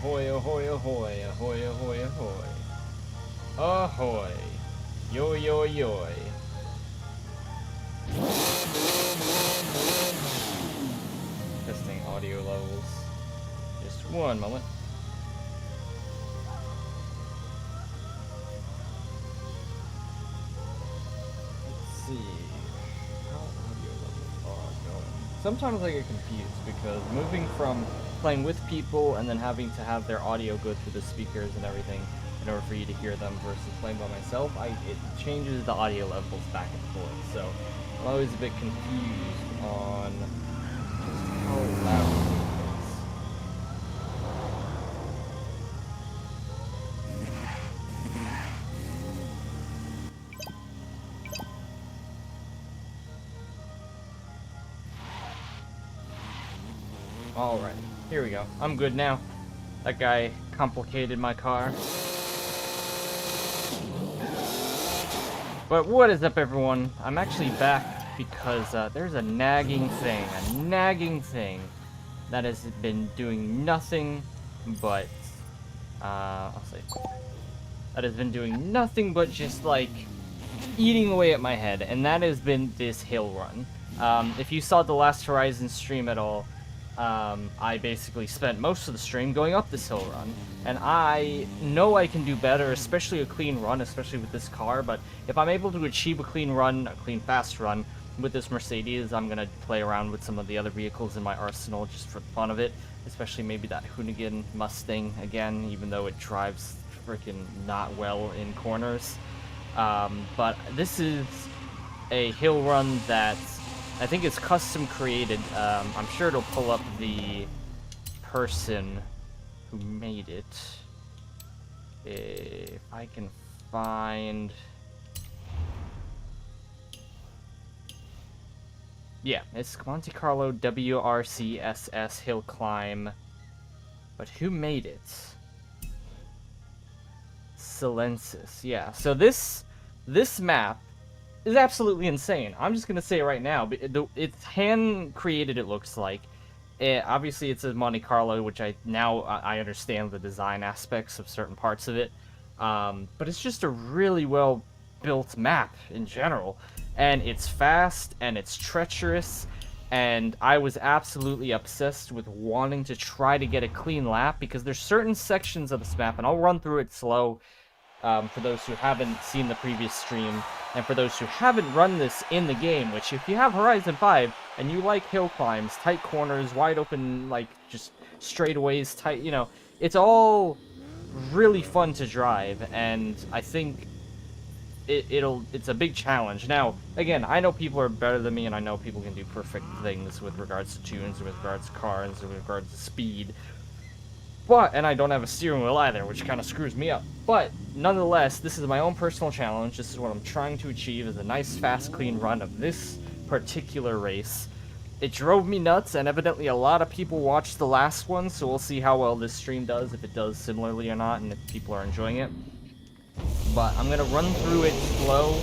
Ahoy, ahoy, ahoy, ahoy, ahoy, ahoy. Ahoy. Yo, yo, yo. Testing audio levels. Just one moment. Let's see how audio levels are going. Sometimes I get confused because moving from playing with people and then having to have their audio go through the speakers and everything in order for you to hear them versus playing by myself, it changes the audio levels back and forth. So I'm always a bit confused on just how loud it is. Alright, here we go. I'm good now. That guy complicated my car. But what is up, everyone? I'm actually back because there's a nagging thing that has been doing nothing but, I'll say, that has been doing nothing but just, like, eating away at my head, and that has been this hill run. If you saw the last Horizon stream at all, I basically spent most of the stream going up this hill run, and I know I can do better, especially a clean run, especially with this car, but if I'm able to achieve a clean run, a clean fast run, with this Mercedes, I'm gonna play around with some of the other vehicles in my arsenal just for the fun of it, especially maybe that Hoonigan Mustang again, even though it drives freaking not well in corners. But this is a hill run that I think it's custom created. I'm sure it'll pull up the person who made it. If I can find... Yeah, it's Monte Carlo WRCSS Hill Climb. But who made it? Silensis. Yeah, so this map is absolutely insane. I'm just gonna say it right now. It's hand created. It looks like. Obviously, it's a Monte Carlo, which I understand the design aspects of certain parts of it. But it's just a really well built map in general, and it's fast and it's treacherous. And I was absolutely obsessed with wanting to try to get a clean lap because there's certain sections of this map, and I'll run through it slow. For those who haven't seen the previous stream, and for those who haven't run this in the game, which if you have Horizon 5 and you like hill climbs, tight corners, wide open, like just straightaways, tight, you know, it's all really fun to drive, and I think it's a big challenge. Now, again, I know people are better than me, and I know people can do perfect things with regards to tunes, with regards to cars, with regards to speed. But, and I don't have a steering wheel either, which kind of screws me up. But, nonetheless, this is my own personal challenge. This is what I'm trying to achieve, is a nice, fast, clean run of this particular race. It drove me nuts, and evidently a lot of people watched the last one, so we'll see how well this stream does, if it does similarly or not, and if people are enjoying it. But I'm going to run through it slow,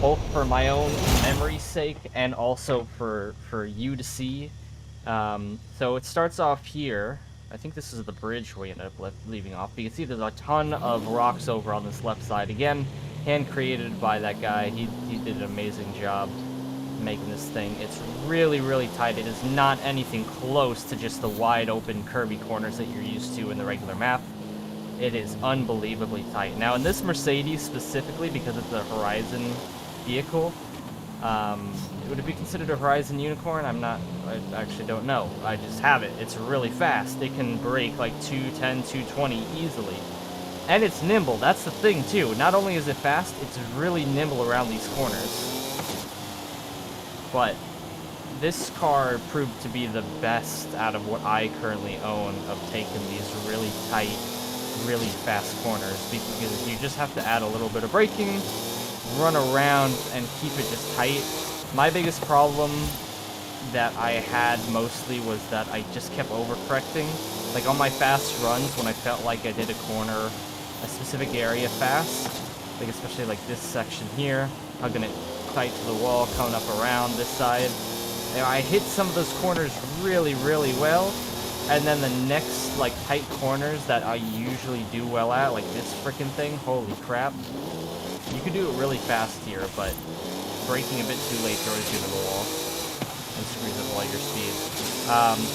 both for my own memory's sake, and also for you to see. So it starts off here. I think this is the bridge we ended up leaving off. But you can see there's a ton of rocks over on this left side. Again, hand created by that guy. He did an amazing job making this thing. It's really, really tight. It is not anything close to just the wide open curvy corners that you're used to in the regular map. It is unbelievably tight. Now in this Mercedes specifically, because it's a Horizon vehicle, would it be considered a Horizon Unicorn? I actually don't know. I just have it. It's really fast. It can brake like 210, 220 easily. And it's nimble. That's the thing too. Not only is it fast, it's really nimble around these corners. But this car proved to be the best out of what I currently own of taking these really tight, really fast corners, because you just have to add a little bit of braking, run around, and keep it just tight. My biggest problem that I had mostly was that I just kept overcorrecting. Like on my fast runs, when I felt like I did a corner, a specific area fast, like especially like this section here, hugging it tight to the wall, coming up around this side. You know, I hit some of those corners really, really well, And then the next, like, tight corners that I usually do well at, like this frickin' thing, holy crap. You can do it really fast here, but braking a bit too late throws you into the wall and screws up all your speed.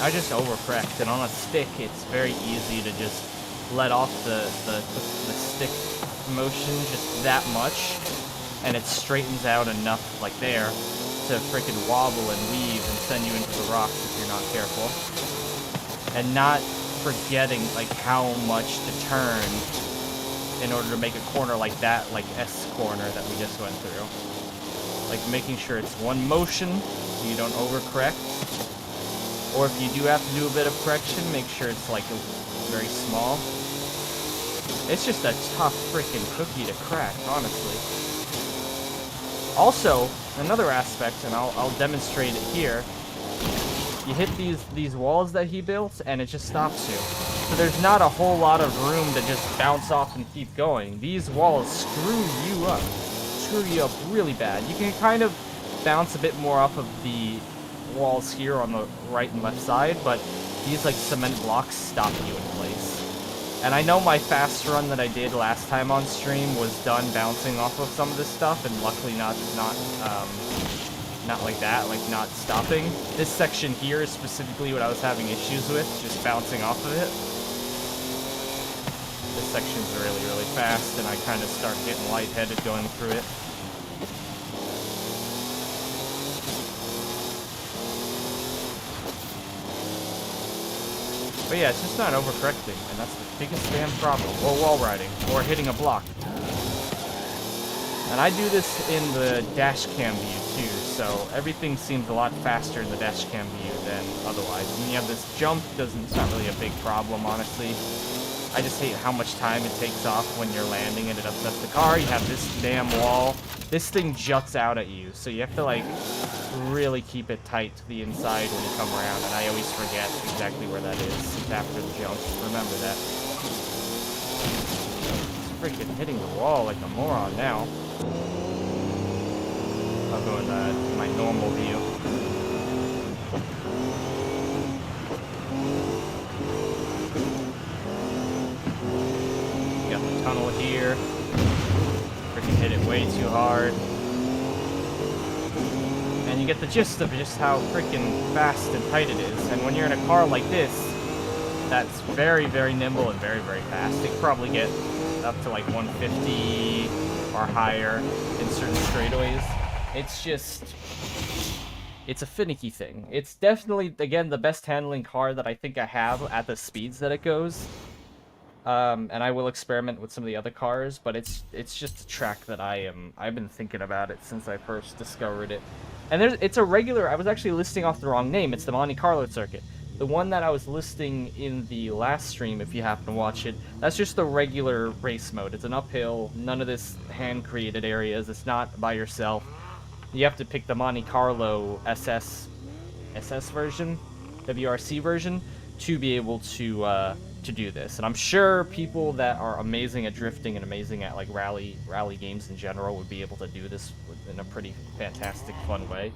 I just overcorrect, and on a stick, it's very easy to just let off the stick motion just that much, and it straightens out enough, like there, to frickin' wobble and weave and send you into the rocks if you're not careful. And not forgetting, like, how much to turn in order to make a corner like that, like S corner that we just went through. Like, making sure it's one motion so you don't overcorrect. Or if you do have to do a bit of correction, make sure it's, like, very small. It's just a tough freaking cookie to crack, honestly. Also, another aspect, and I'll demonstrate it here. You hit these walls that he built, and it just stops you. So there's not a whole lot of room to just bounce off and keep going. These walls screw you up. Screw you up really bad. You can kind of bounce a bit more off of the walls here on the right and left side, but these, like, cement blocks stop you in place. And I know my fast run that I did last time on stream was done bouncing off of some of this stuff, and luckily not like that, like not stopping. This section here is specifically what I was having issues with, just bouncing off of it. This section's really, really fast, and I kind of start getting lightheaded going through it. But yeah, it's just not overcorrecting, and that's the biggest damn problem. Or wall riding, or hitting a block. And I do this in the dash cam view too, so everything seems a lot faster in the dash cam view than otherwise. And you have this jump, it's not really a big problem, honestly. I just hate how much time it takes off when you're landing and it upsets the car. You have this damn wall. This thing juts out at you, so you have to, like, really keep it tight to the inside when you come around, and I always forget exactly where that is. It's after the jump. Remember that. It's freaking hitting the wall like a moron now. I'll go with my normal view. Got the tunnel here. Freaking hit it way too hard. And you get the gist of just how freaking fast and tight it is. And when you're in a car like this, that's very, very nimble and very, very fast. It can probably get up to like 150 or higher in certain straightaways. It's just, it's a finicky thing. It's definitely, again, the best handling car that I think I have at the speeds that it goes. And I will experiment with some of the other cars, but it's just a track that I've been thinking about it since I first discovered it. And it's a regular, I was actually listing off the wrong name. It's the Monte Carlo circuit. The one that I was listing in the last stream, if you happen to watch it, that's just the regular race mode. It's an uphill, none of this hand-created areas. It's not by yourself. You have to pick the Monte Carlo SS version, WRC version, to be able to do this. And I'm sure people that are amazing at drifting and amazing at, like, rally games in general would be able to do this in a pretty fantastic, fun way.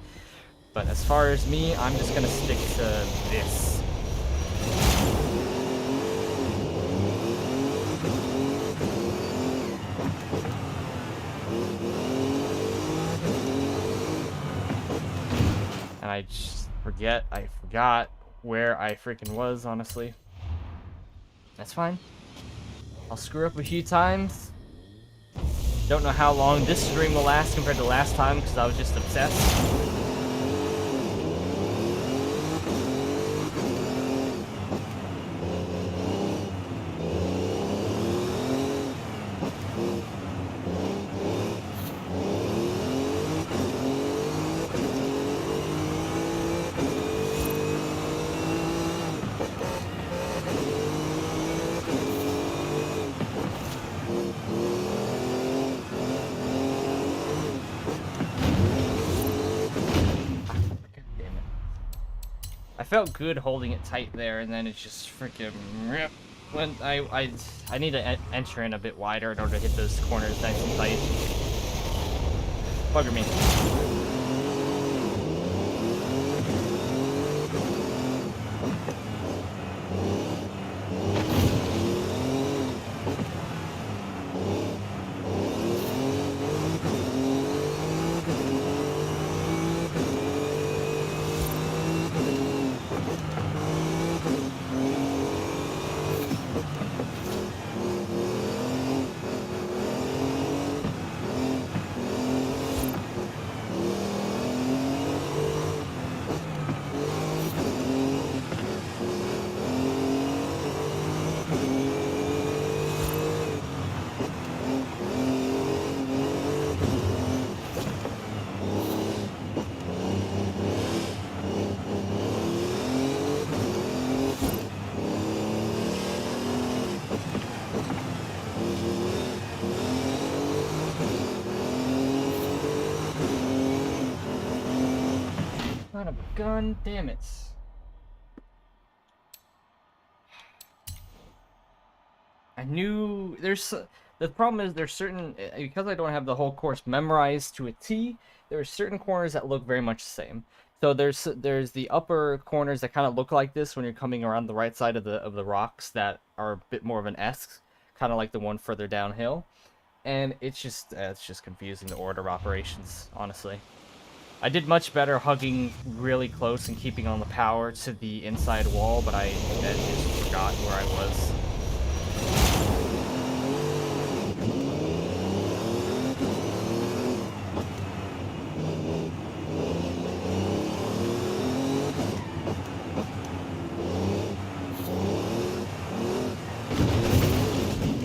But as far as me, I'm just gonna stick to this. And I just I forgot where I freaking was, honestly. That's fine. I'll screw up a few times. Don't know how long this stream will last compared to last time, because I was just obsessed. I felt good holding it tight there, and then it just freaking when I need to enter in a bit wider in order to hit those corners nice and tight. Bugger me. Son of a gun, damn it. I knew the problem is there's certain, because I don't have the whole course memorized to a T, there are certain corners that look very much the same. So there's the upper corners that kind of look like this when you're coming around the right side of the rocks that are a bit more of an S, kind of like the one further downhill. And it's just confusing, the order of operations, honestly. I did much better hugging really close and keeping on the power to the inside wall, but I just forgot where I was.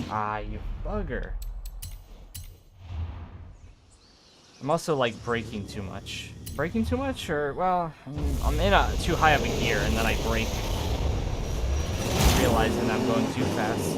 Ah, you bugger. I'm also, like, braking too much. Braking too much? Or, well, I'm in too high of a gear, and then I brake, realizing I'm going too fast.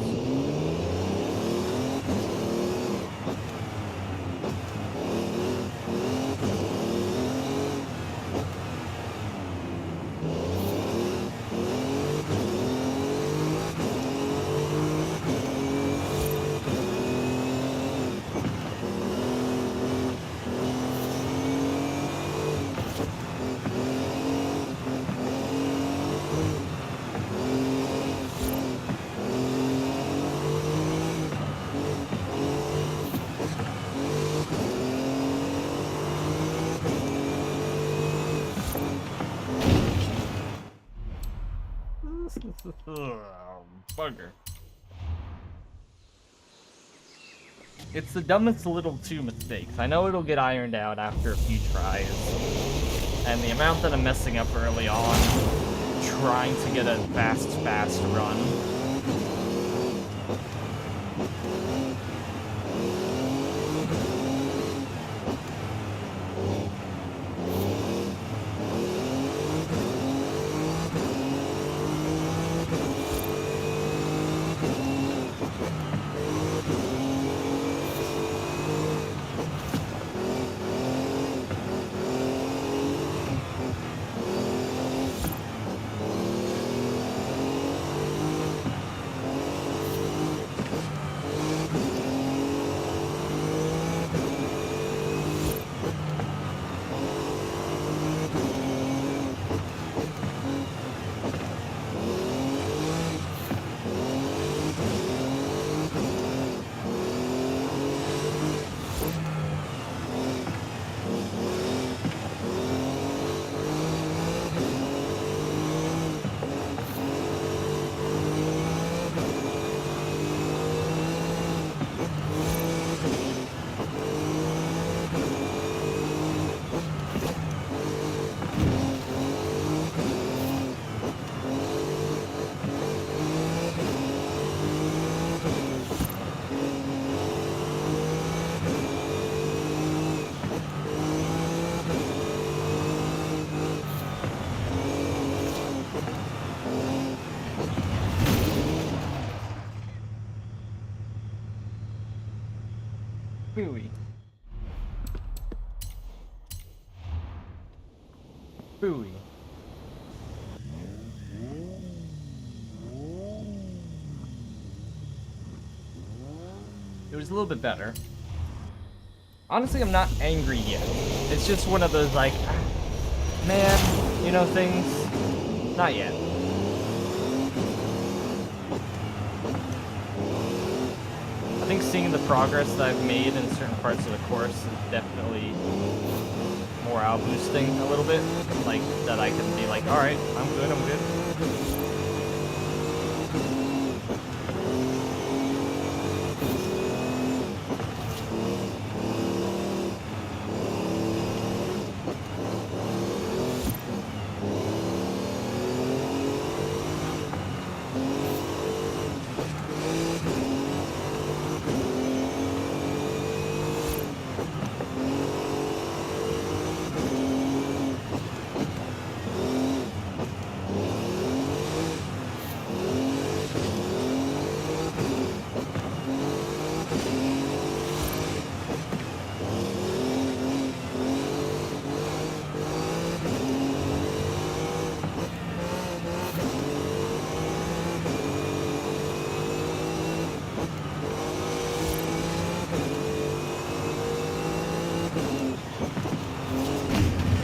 Bugger. It's the dumbest little two mistakes. I know it'll get ironed out after a few tries. And the amount that I'm messing up early on, trying to get a fast run. Booey. Booey. It was a little bit better. Honestly, I'm not angry yet. It's just one of those, like, man, you know, things. Not yet. I think seeing the progress that I've made in certain parts of the course is definitely morale boosting a little bit. Like, that I can be like, alright, I'm good, I'm good.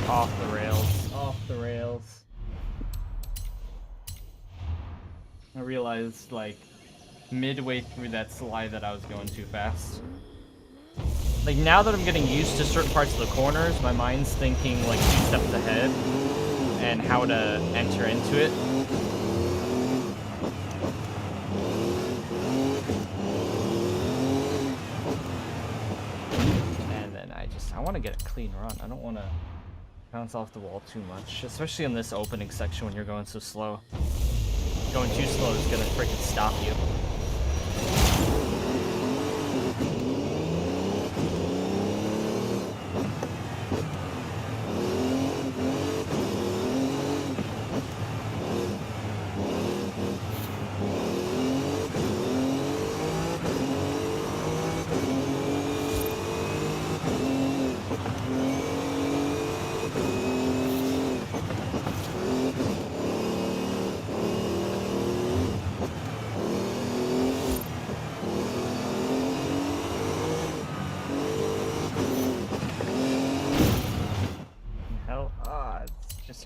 Off the rails. Off the rails. I realized, like, midway through that slide that I was going too fast. Like, now that I'm getting used to certain parts of the corners, my mind's thinking, like, 2 steps ahead and how to enter into it. And then I want to get a clean run. I don't want to bounce off the wall too much, especially in this opening section when you're going so slow. Going too slow is gonna freaking stop you.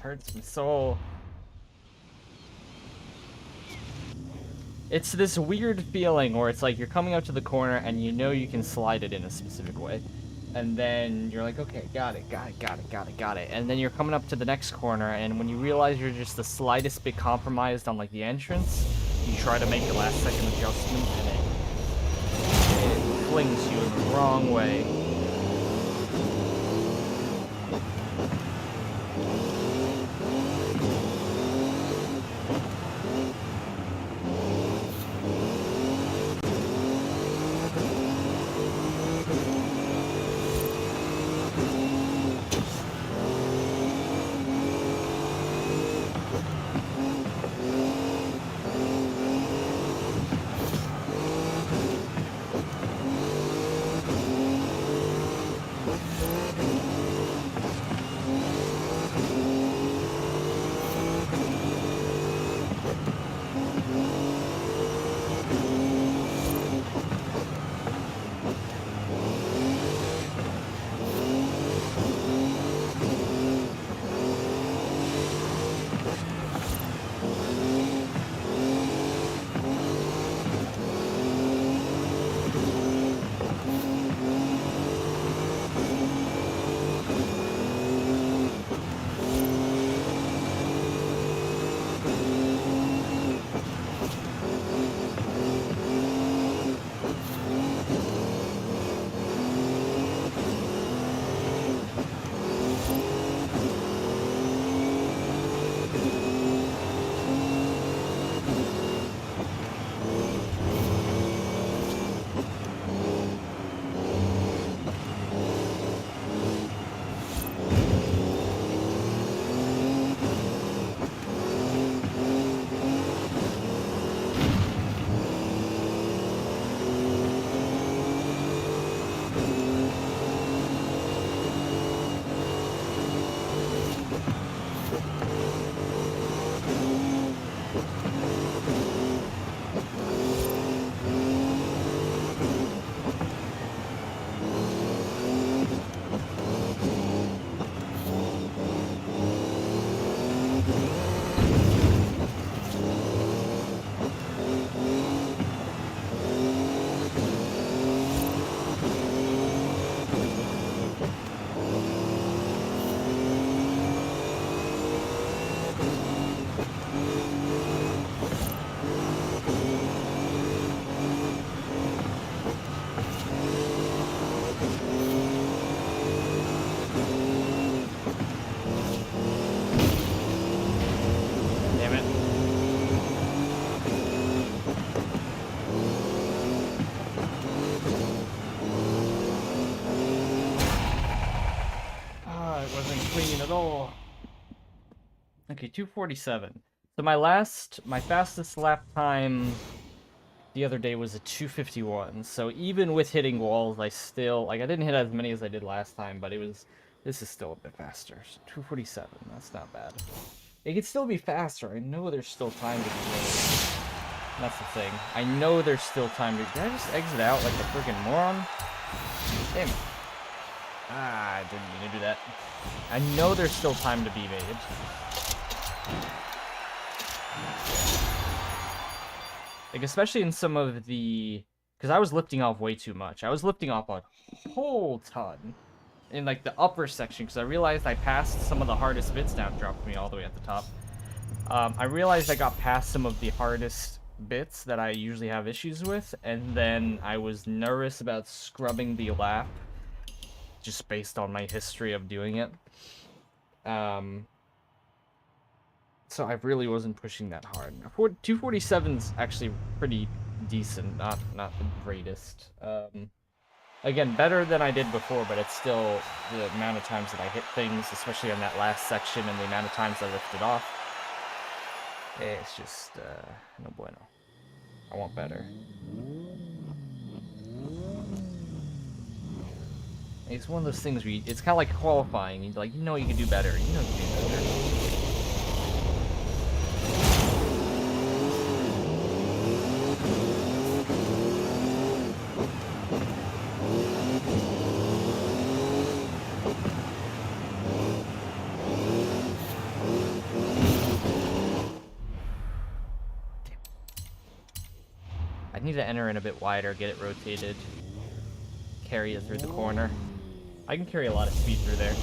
Hurts my soul. It's this weird feeling where it's like you're coming up to the corner and you know you can slide it in a specific way. And then you're like, okay, got it. And then you're coming up to the next corner, and when you realize you're just the slightest bit compromised on, like, the entrance, you try to make a last-second adjustment, and it flings you in the wrong way. Okay, 2:47. So my fastest lap time the other day was a 2:51. So even with hitting walls, I still, like, I didn't hit as many as I did last time, but this is still a bit faster. So 2:47, that's not bad. It could still be faster. I know there's still time to be made. That's the thing. I know there's still time to... Did I just exit out like a freaking moron? Damn it. Ah, I didn't mean to do that. I know there's still time to be made. Like, especially in some of the... Because I was lifting off way too much. I was lifting off a whole ton. In, like, the upper section, because I realized I passed some of the hardest bits. Now it dropped me all the way at the top. I realized I got past some of the hardest bits that I usually have issues with, and then I was nervous about scrubbing the lap, just based on my history of doing it. So I really wasn't pushing that hard. 247's actually pretty decent, not the greatest. Again, better than I did before, but it's still the amount of times that I hit things, especially on that last section, and the amount of times I lifted off. It's just, no bueno. I want better. It's one of those things where it's kind of like qualifying. You're like, you know you can do better. You know you can do better. I need to enter in a bit wider, get it rotated, carry it through the corner. I can carry a lot of speed through there.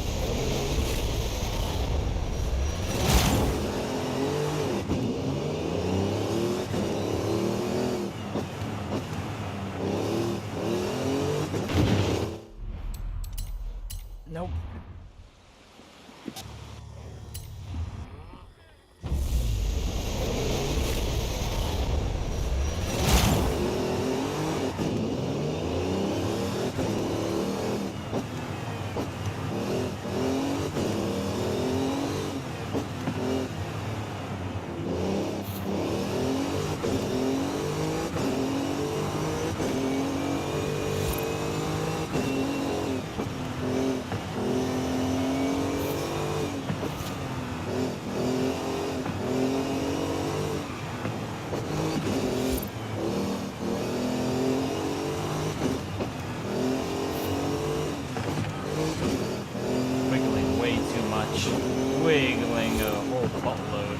Nope. Wiggling way too much. Wiggling a whole buttload.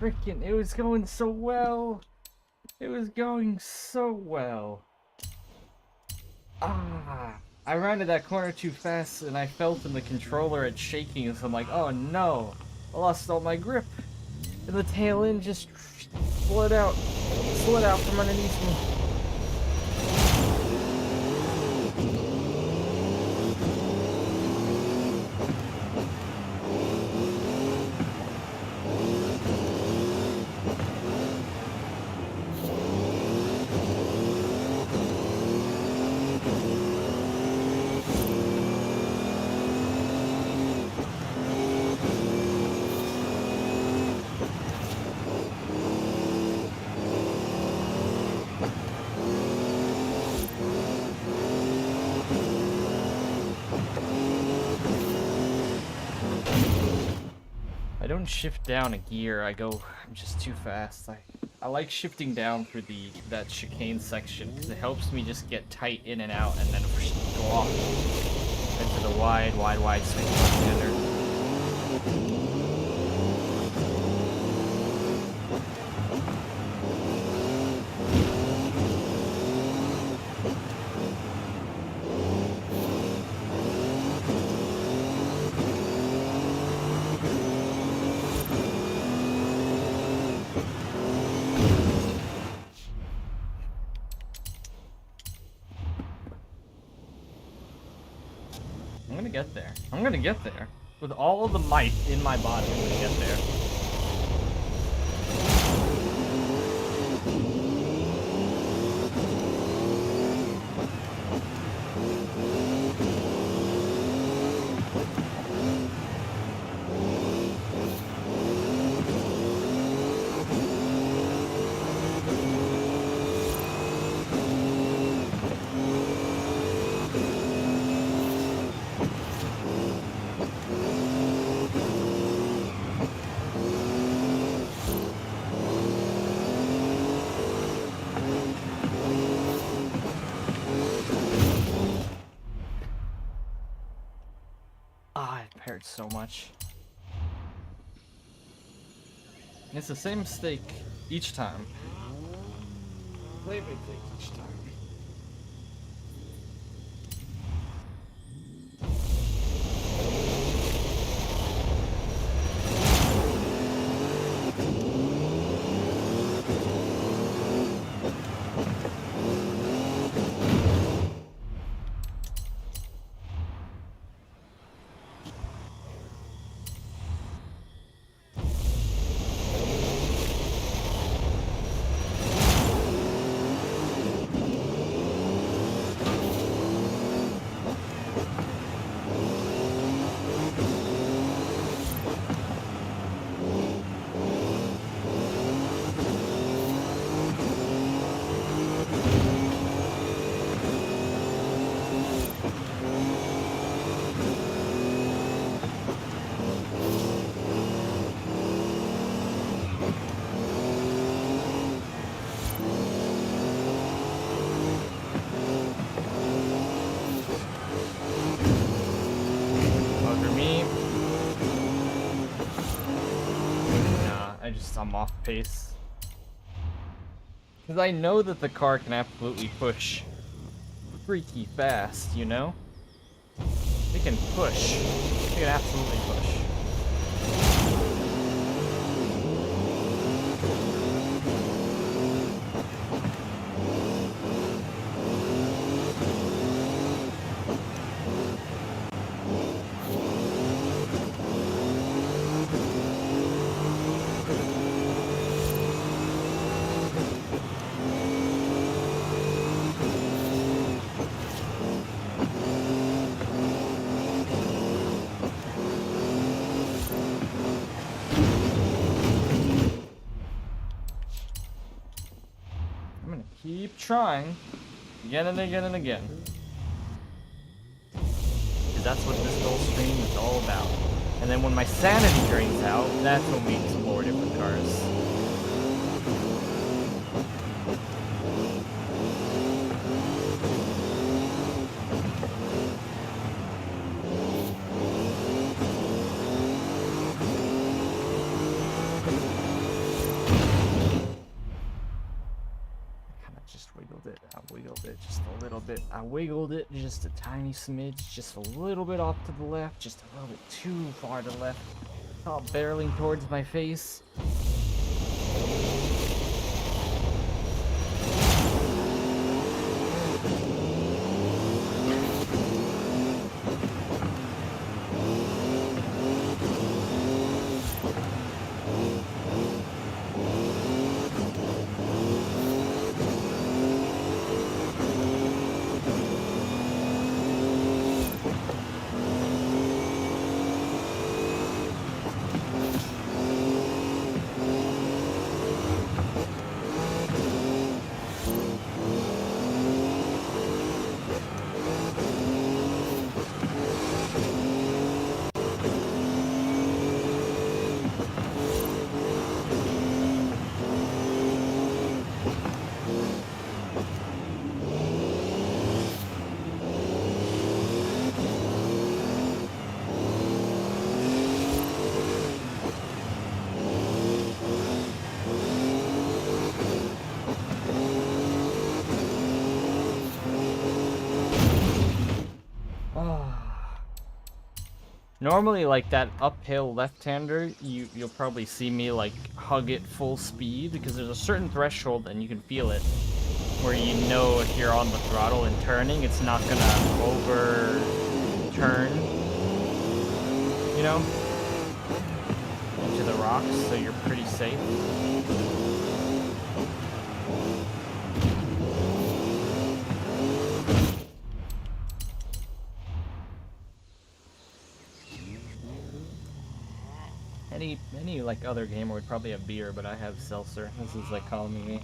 Freaking, it was going so well. It was going so well. I rounded that corner too fast and I felt in the controller it shaking, so I'm like, oh no, I lost all my grip. And the tail end just slid out from underneath me. I don't shift down a gear, I'm just too fast. I like shifting down for that chicane section, because it helps me just get tight in and out, and then go off into the wide swing left-hander. gonna get there. I'm gonna get there. With all the might in my body, I'm gonna get there. It hurts so much. It's the same mistake each time. Same mistake each time. I'm off pace. Because I know that the car can absolutely push freaky fast, you know? It can push. It can absolutely push. Keep trying. Again and again and again. Because that's what this whole stream is all about. And then when my sanity drains out, that's when we explore different cars. I wiggled it just a tiny smidge, just a little bit off to the left, just a little bit too far to the left. All barreling towards my face. Normally, like that uphill left-hander, you'll probably see me like hug it full speed because there's a certain threshold and you can feel it where you know if you're on the throttle and turning, it's not gonna overdrive turn, you know, into the rocks, so you're pretty safe. Any like other gamer would probably have beer, but I have seltzer. This is like calming me.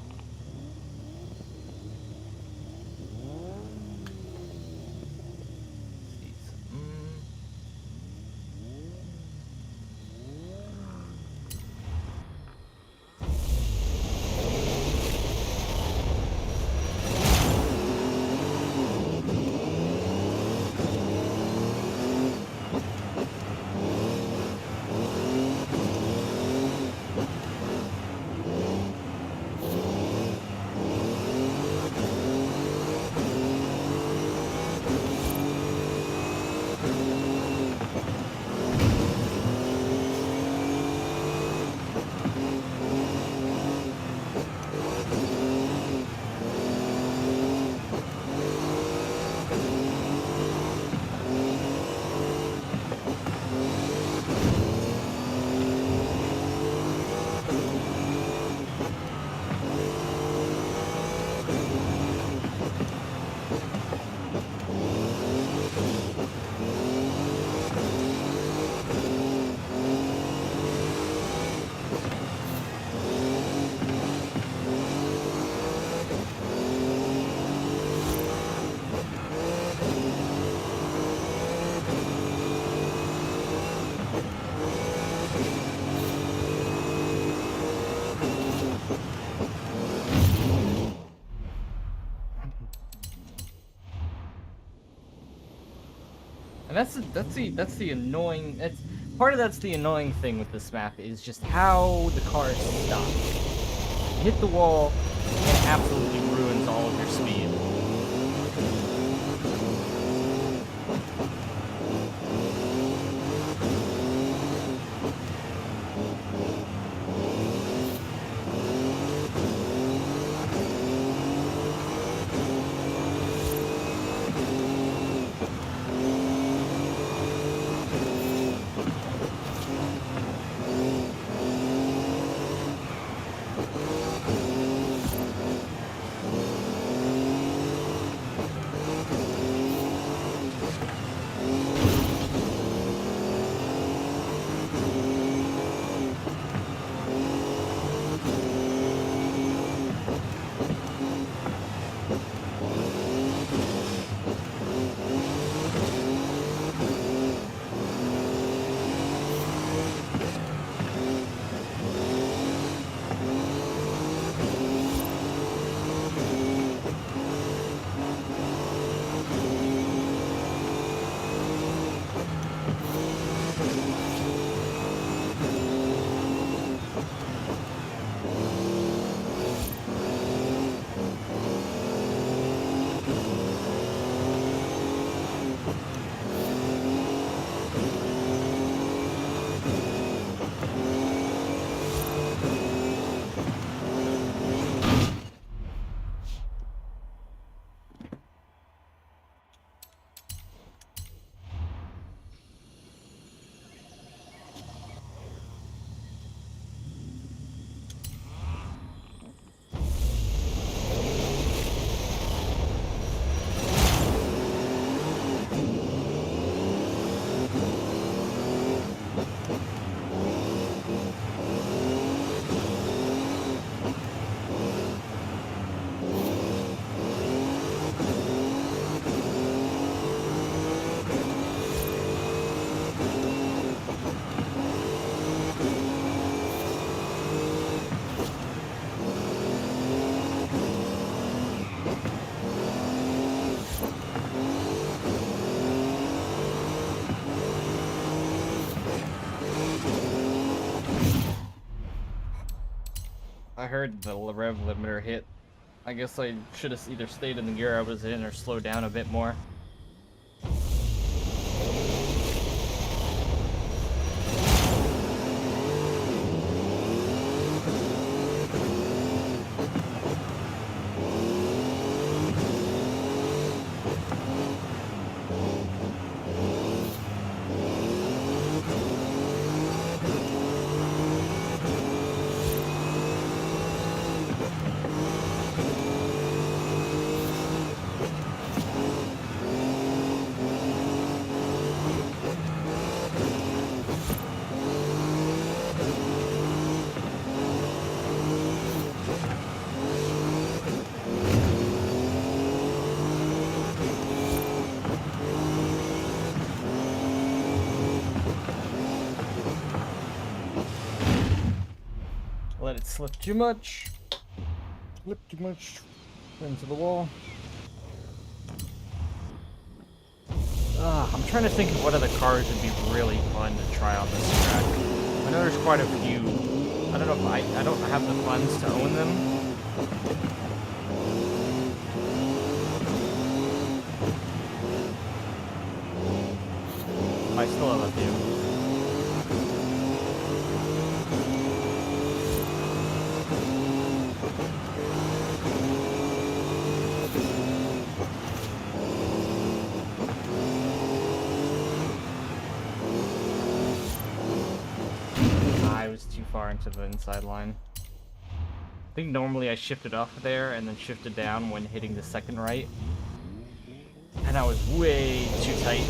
And that's the annoying. That's part of that's the annoying thing with this map is just how the cars stop. Hit the wall, and it absolutely ruins all of your speed. I heard the rev limiter hit. I guess I should have either stayed in the gear I was in or slowed down a bit more. Slipped too much. Slipped too much. Into the wall. I'm trying to think of what other cars would be really fun to try on this track. I know there's quite a few. I don't know if I don't have the funds to own them. I still have a few. Too far into the inside line. I think normally I shifted off there and then shifted down when hitting the second right. And I was way too tight.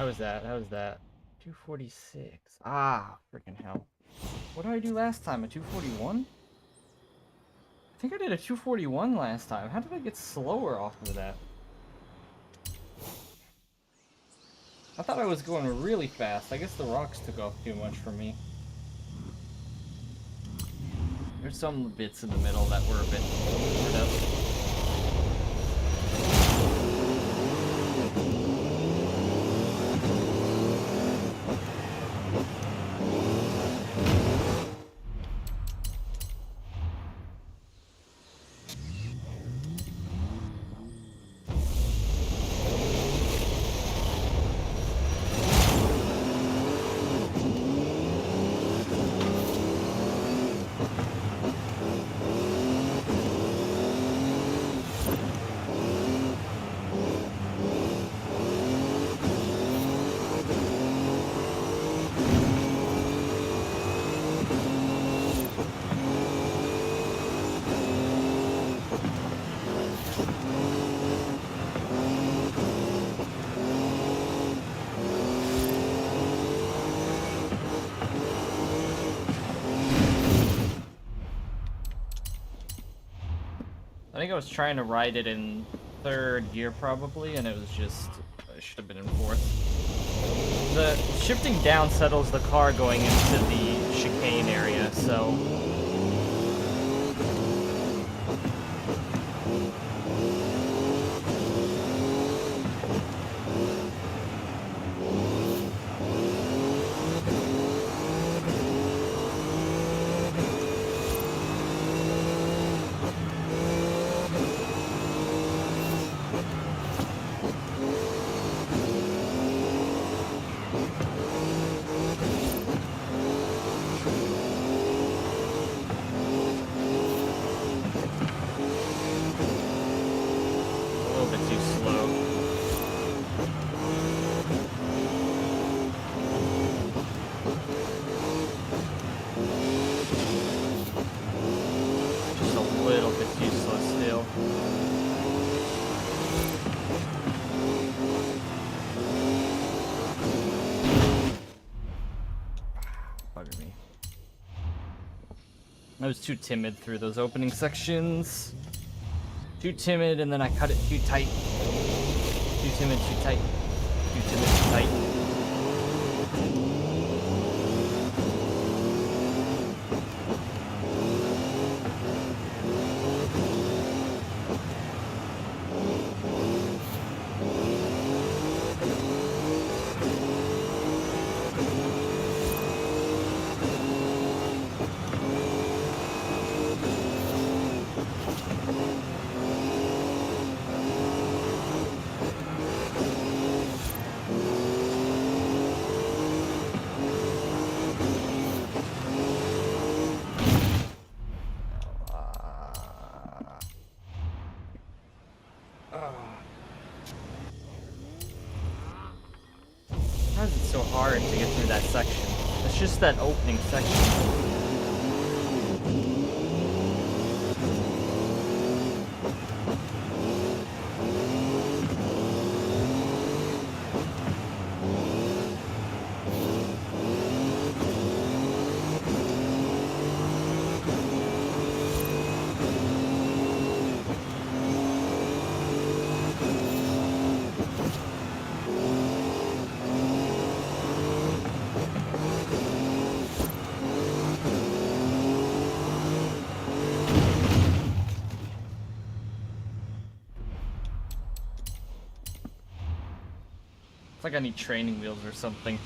How was that? How was that? 246. Ah, freaking hell. What did I do last time? A 241? I think I did a 241 last time. How did I get slower off of that? I thought I was going really fast. I guess the rocks took off too much for me. There's some bits in the middle that were a bit screwed up. think I was trying to ride it in 3rd gear probably, and it was just, I should have been in 4th. The shifting down settles the car going into the chicane area, so... I was too timid through those opening sections. Too timid, and then I cut it too tight. Too timid, too tight. Too timid, too tight. Why is it so hard to get through that section? It's just that opening section. It's like I need training wheels or something.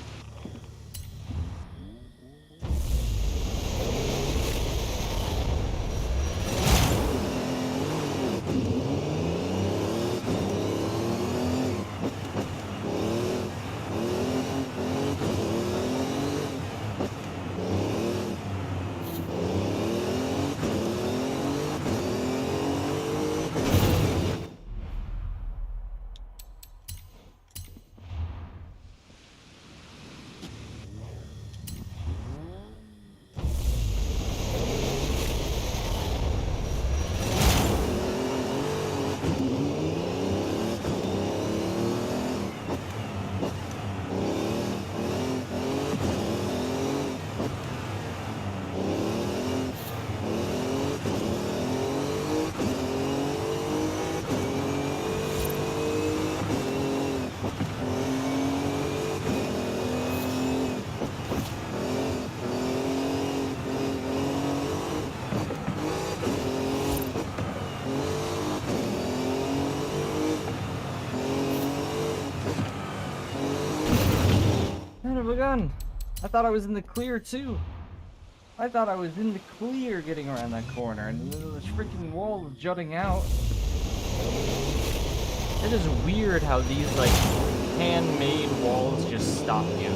Gun. I thought I was in the clear too. I thought I was in the clear getting around that corner, and the freaking wall is jutting out. It is weird how these like handmade walls just stop you.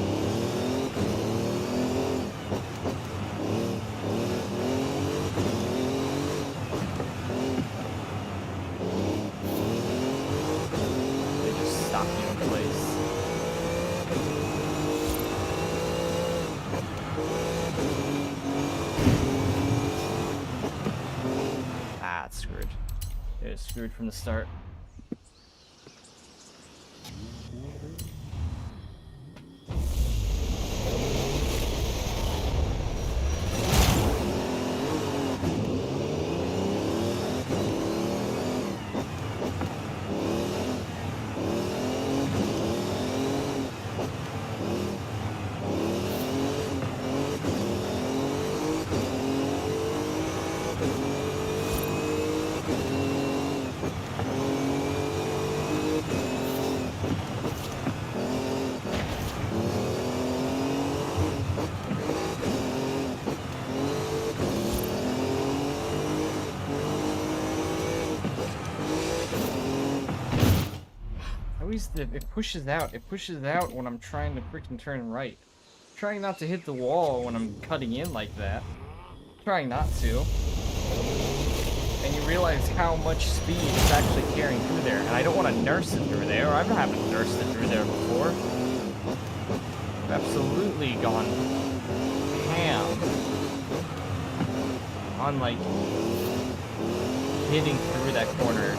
They just stop you in place. Screwed. It was screwed from the start. it pushes out. It pushes out when I'm trying to freaking turn right. Trying not to hit the wall when I'm cutting in like that. Trying not to. And you realize how much speed it's actually carrying through there. And I don't want to nurse it through there. I haven't nursed it through there before. I've absolutely gone ham on, like, hitting through that corner.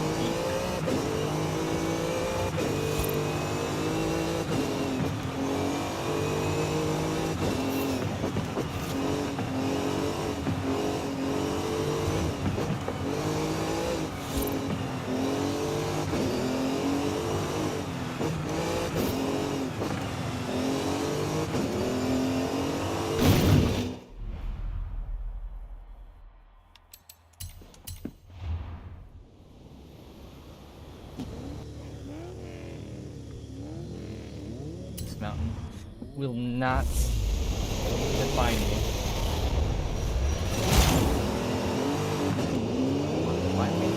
Mountain will not define me. Define me?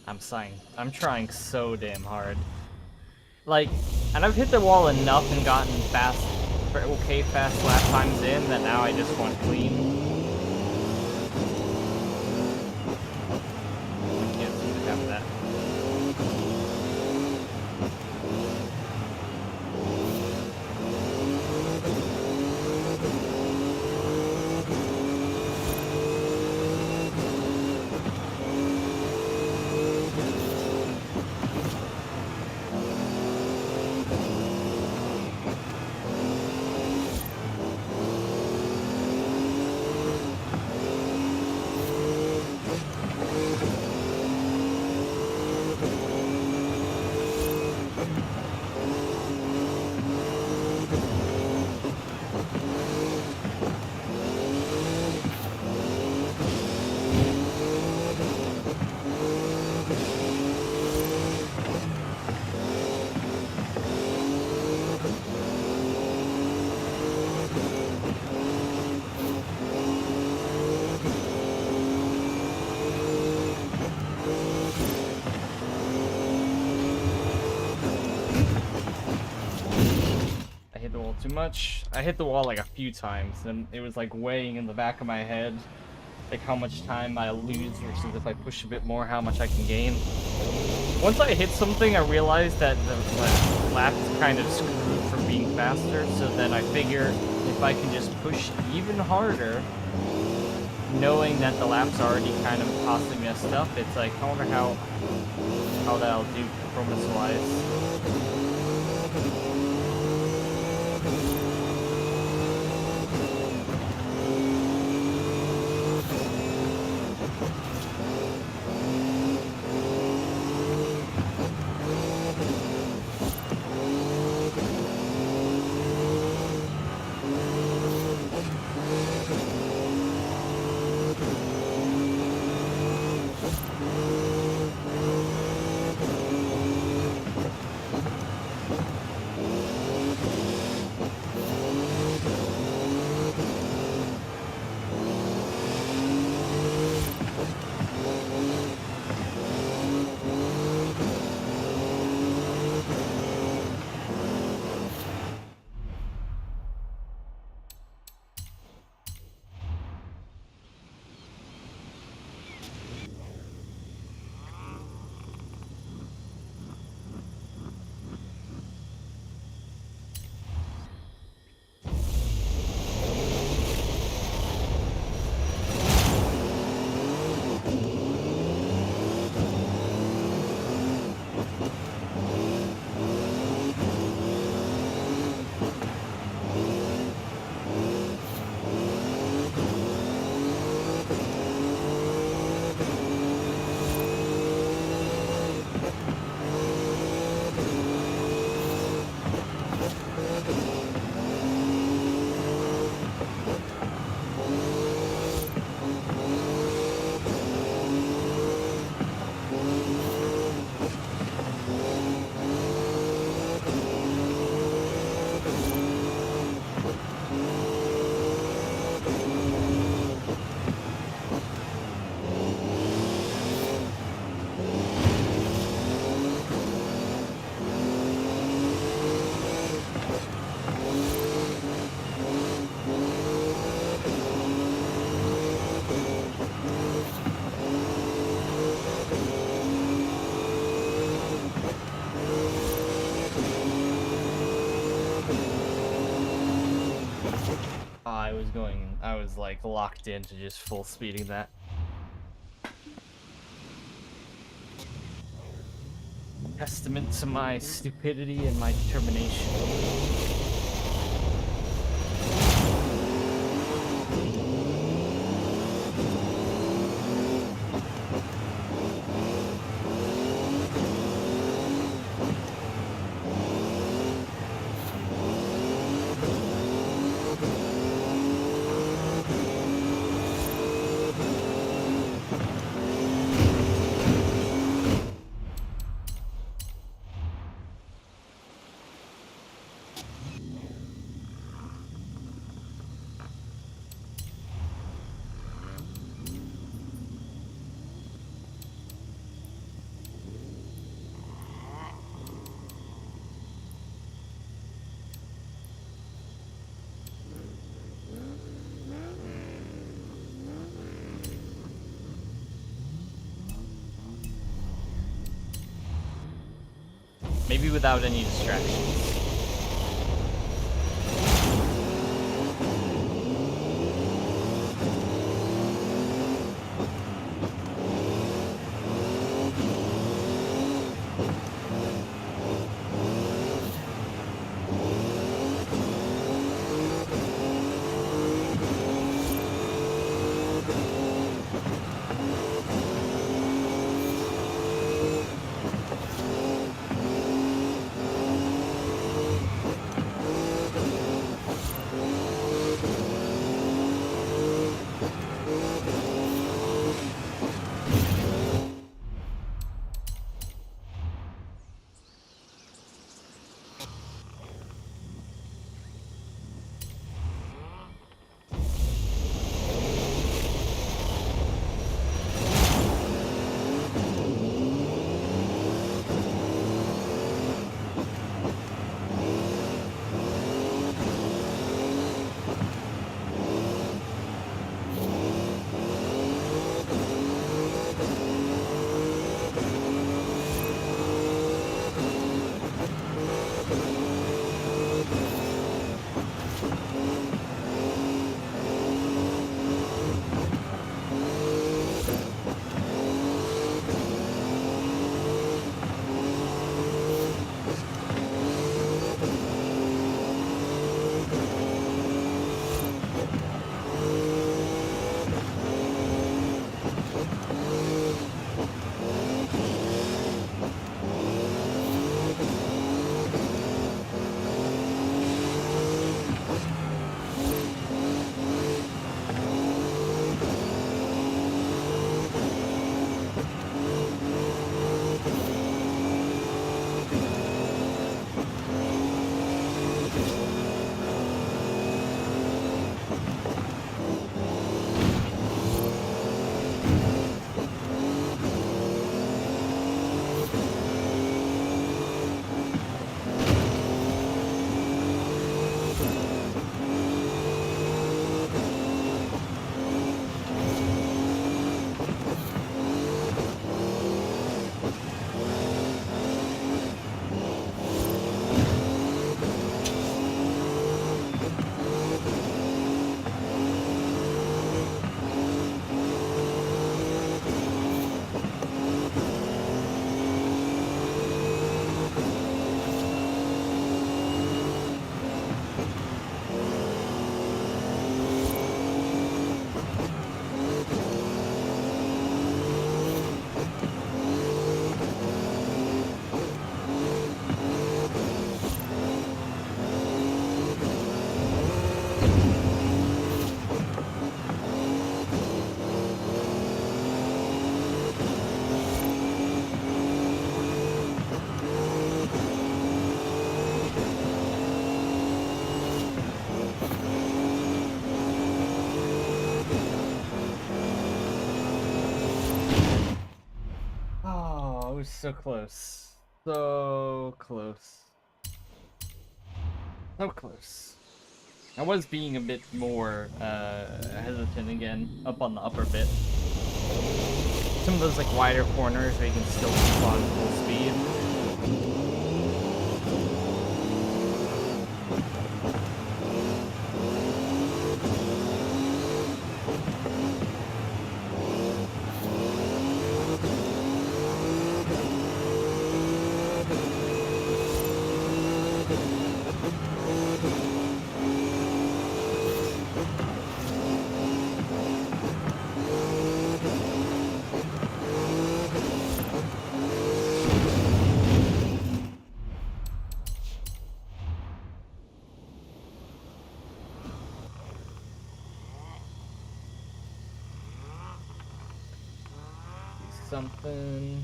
I'm sighing. I'm trying so damn hard. Like, and I've hit the wall enough and gotten fast lap times in that now I just want clean. I can't seem to have that. Too much. I hit the wall like a few times, and it was like weighing in the back of my head, like how much time I lose versus if I push a bit more, how much I can gain. Once I hit something, I realized that the lap is kind of screwed from being faster, so then I figure if I can just push even harder, knowing that the lap's already kind of possibly messed up, it's like, I wonder how that'll do performance-wise. I was like locked into just full speeding that. Testament to my stupidity and my determination. Maybe without any distractions. was so close. So close. So close. I was being a bit more hesitant again, up on the upper bit. Some of those like wider corners where you can still keep on full speed. Something.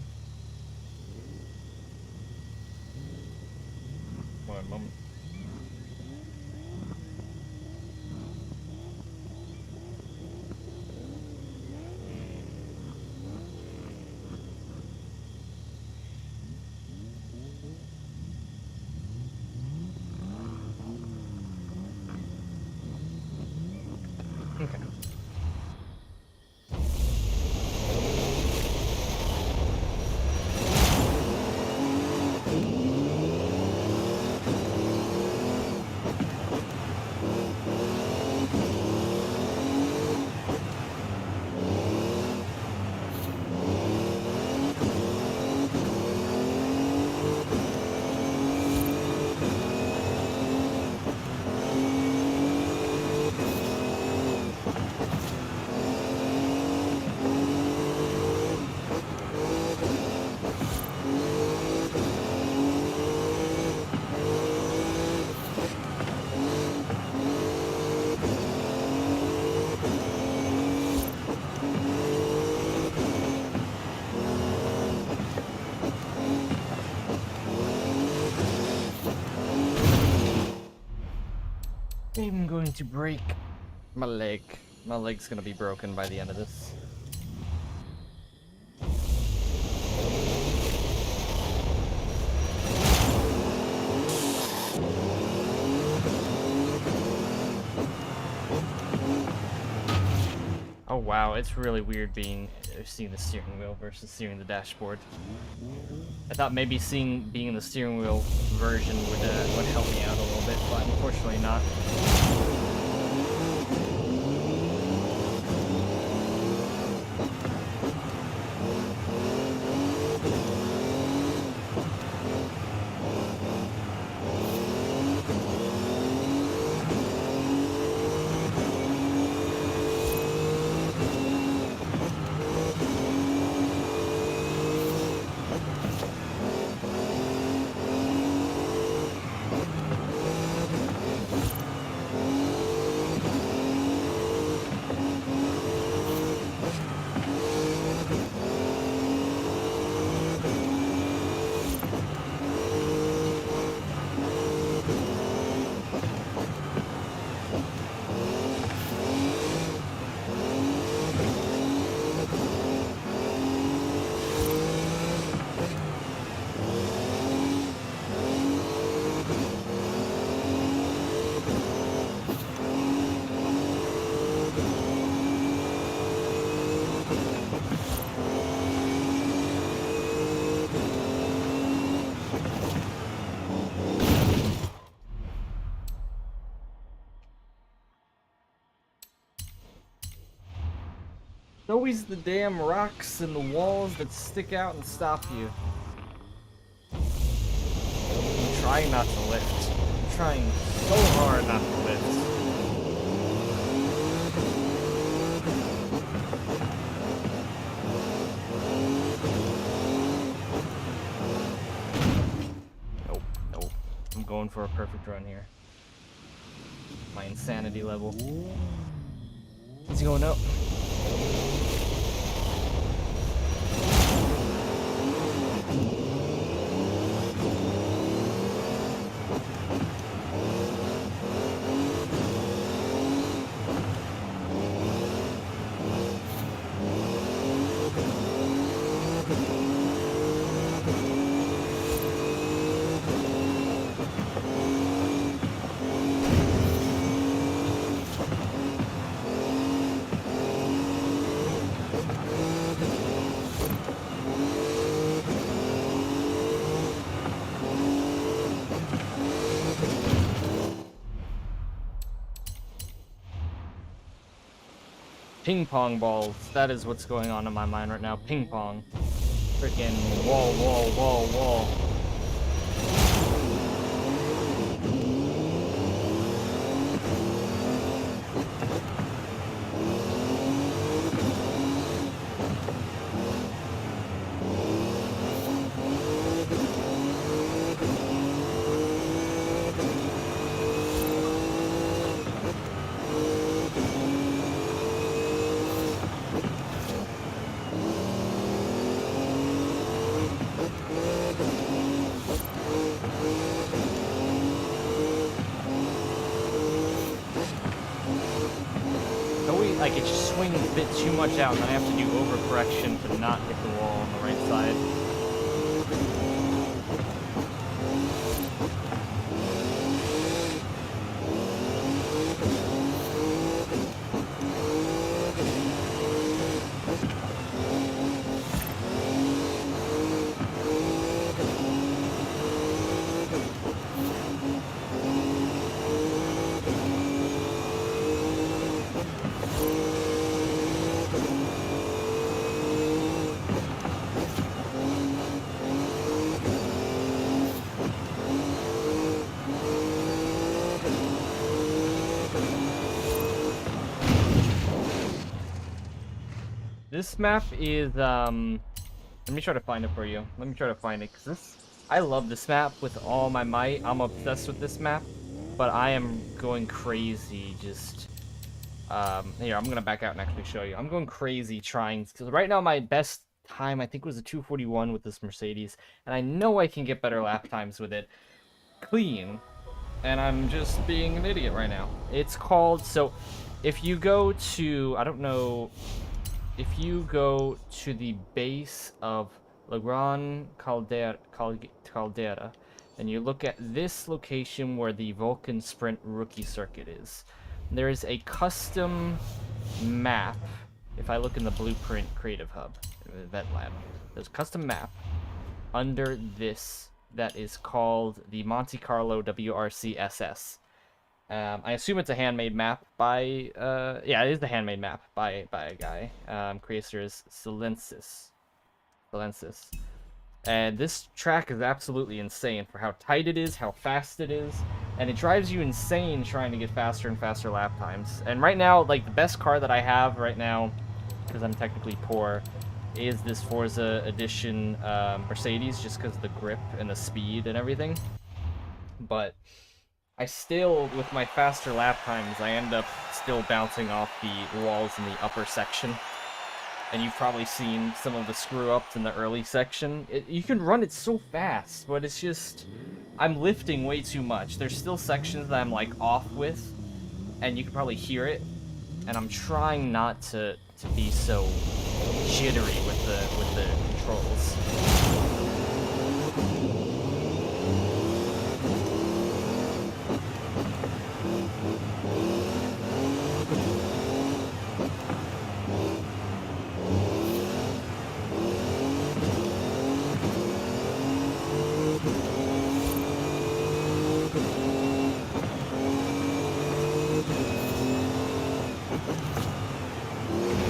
One moment. Okay. I'm going to break my leg. My leg's gonna be broken by the end of this. Oh wow, it's really weird seeing the steering wheel versus seeing the dashboard. I thought maybe being in the steering wheel version would help me out a little bit, but unfortunately not. It's always the damn rocks and the walls that stick out and stop you. I'm trying not to lift. I'm trying so hard not to lift. Nope, nope. I'm going for a perfect run here. My insanity level. Is he going up? Ping pong balls. That is what's going on in my mind right now. Ping pong. Freaking wall, wall, wall, wall. Like, it just swings a bit too much out, and then I have to do overcorrection to not hit the wall on the right side. This map is, let me try to find it for you. Let me try to find it, because I love this map with all my might. I'm obsessed with this map, but I am going crazy just, here, I'm gonna back out and actually show you. I'm going crazy trying, because right now my best time, I think, was a 241 with this Mercedes, and I know I can get better lap times with it. Clean. And I'm just being an idiot right now. It's called, so, if you go to, I don't know, if you go to the base of La Gran Caldera, and you look at this location where the Vulcan Sprint Rookie Circuit is, there is a custom map. If I look in the Blueprint Creative Hub, Event Lab, there's a custom map under this that is called the Monte Carlo WRC SS. I assume it's a handmade map by, yeah, it is the handmade map by a guy. Creator is Silensis. And this track is absolutely insane for how tight it is, how fast it is, and it drives you insane trying to get faster and faster lap times. And right now, like, the best car that I have right now, because I'm technically poor, is this Forza Edition Mercedes, just because of the grip and the speed and everything. But I still, with my faster lap times, I end up still bouncing off the walls in the upper section. And you've probably seen some of the screw-ups in the early section. You can run it so fast, but it's just, I'm lifting way too much. There's still sections that I'm, like, off with, and you can probably hear it. And I'm trying not to be so jittery with the controls.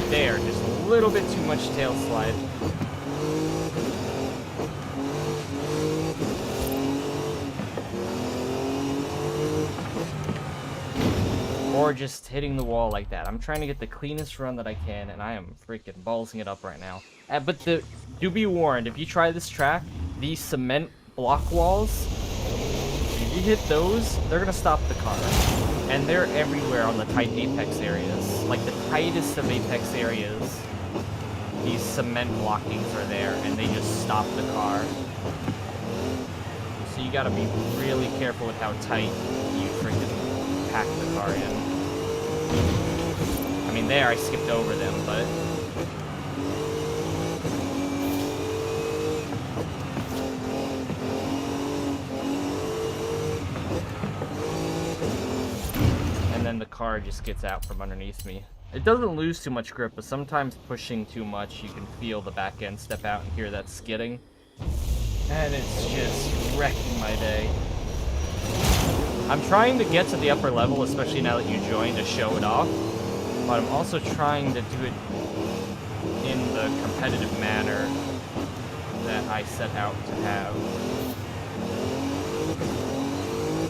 There, just a little bit too much tail slide. Or just hitting the wall like that. I'm trying to get the cleanest run that I can, and I am freaking ballsing it up right now. But do be warned, if you try this track, these cement block walls, if you hit those, they're gonna stop the car. And they're everywhere on the tight apex areas. Like, the tightest of apex areas, these cement blockings are there, and they just stop the car. So you gotta be really careful with how tight you freaking pack the car in. I mean, there I skipped over them, but and then the car just gets out from underneath me. It doesn't lose too much grip, but sometimes pushing too much, you can feel the back end step out and hear that skidding. And it's just wrecking my day. I'm trying to get to the upper level, especially now that you joined, to show it off. but I'm also trying to do it in the competitive manner that I set out to have.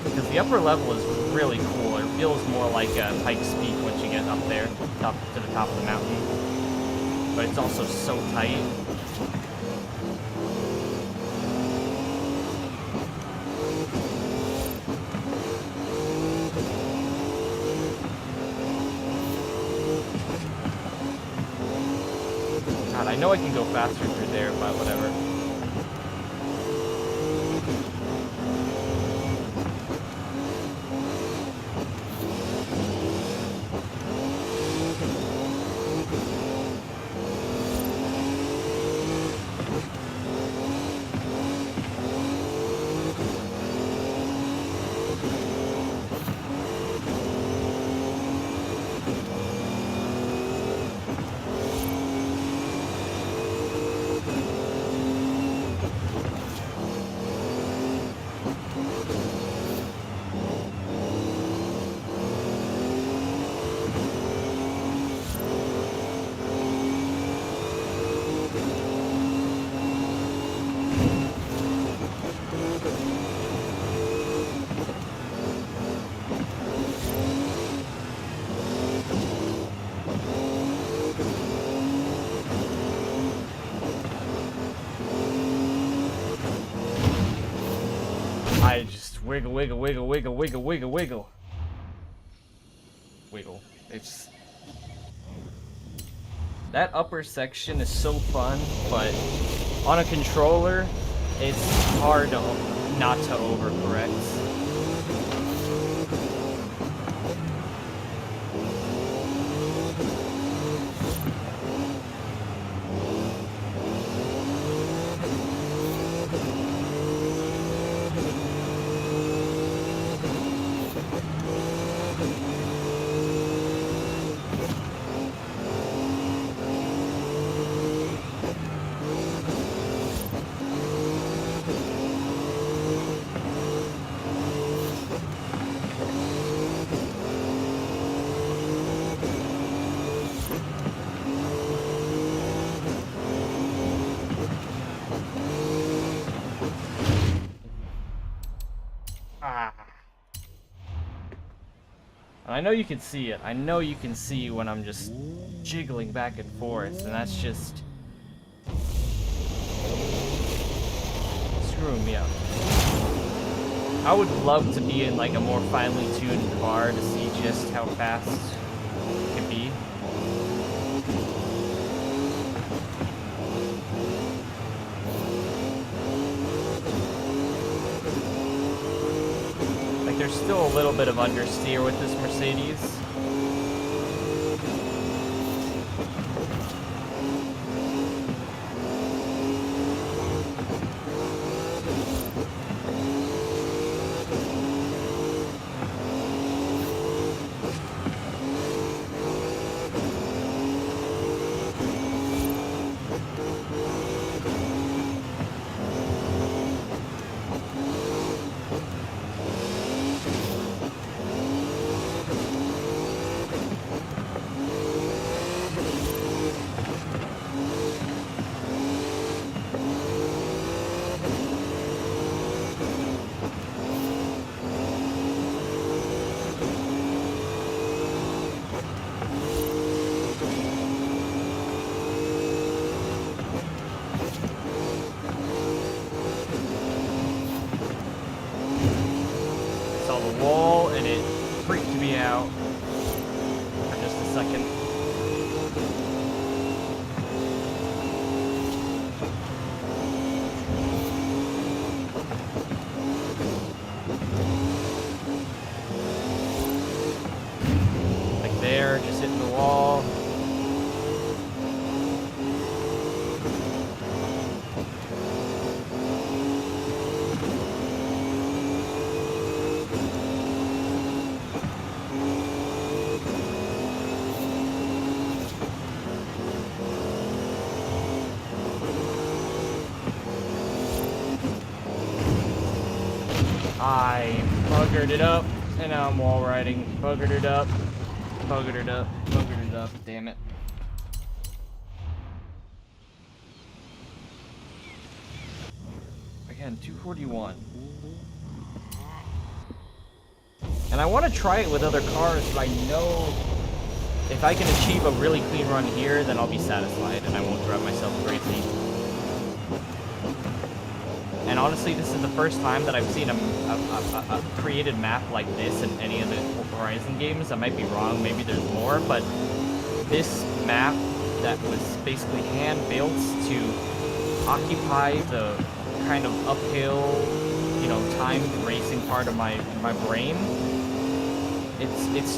Because the upper level is really cool. It feels more like Pike's Peak once you get up there, up to the top of the mountain. But it's also so tight. God, I know I can go faster through there, but whatever. I just wiggle, wiggle, wiggle, wiggle, wiggle, wiggle, wiggle. Wiggle. It's... That upper section is so fun, but on a controller, it's hard to, not to overcorrect. I know you can see it. I know you can see when I'm just jiggling back and forth, and that's just screwing me up. I would love to be in like a more finely tuned car to see just how fast it can be. There's still a little bit of understeer with this Mercedes. Wall, and it freaked me out for just a second. Like there, just hitting the wall. I buggered it up, and now I'm wall riding. Buggered it up. Buggered it up. Buggered it up. Damn it. Again, 241. And I want to try it with other cars, but I know if I can achieve a really clean run here, then I'll be satisfied and I won't drive myself crazy. And honestly, this is the first time that I've seen a created map like this in any of the Horizon games. I might be wrong, maybe there's more, but this map that was basically hand-built to occupy the kind of uphill, you know, timed racing part of my brain, it's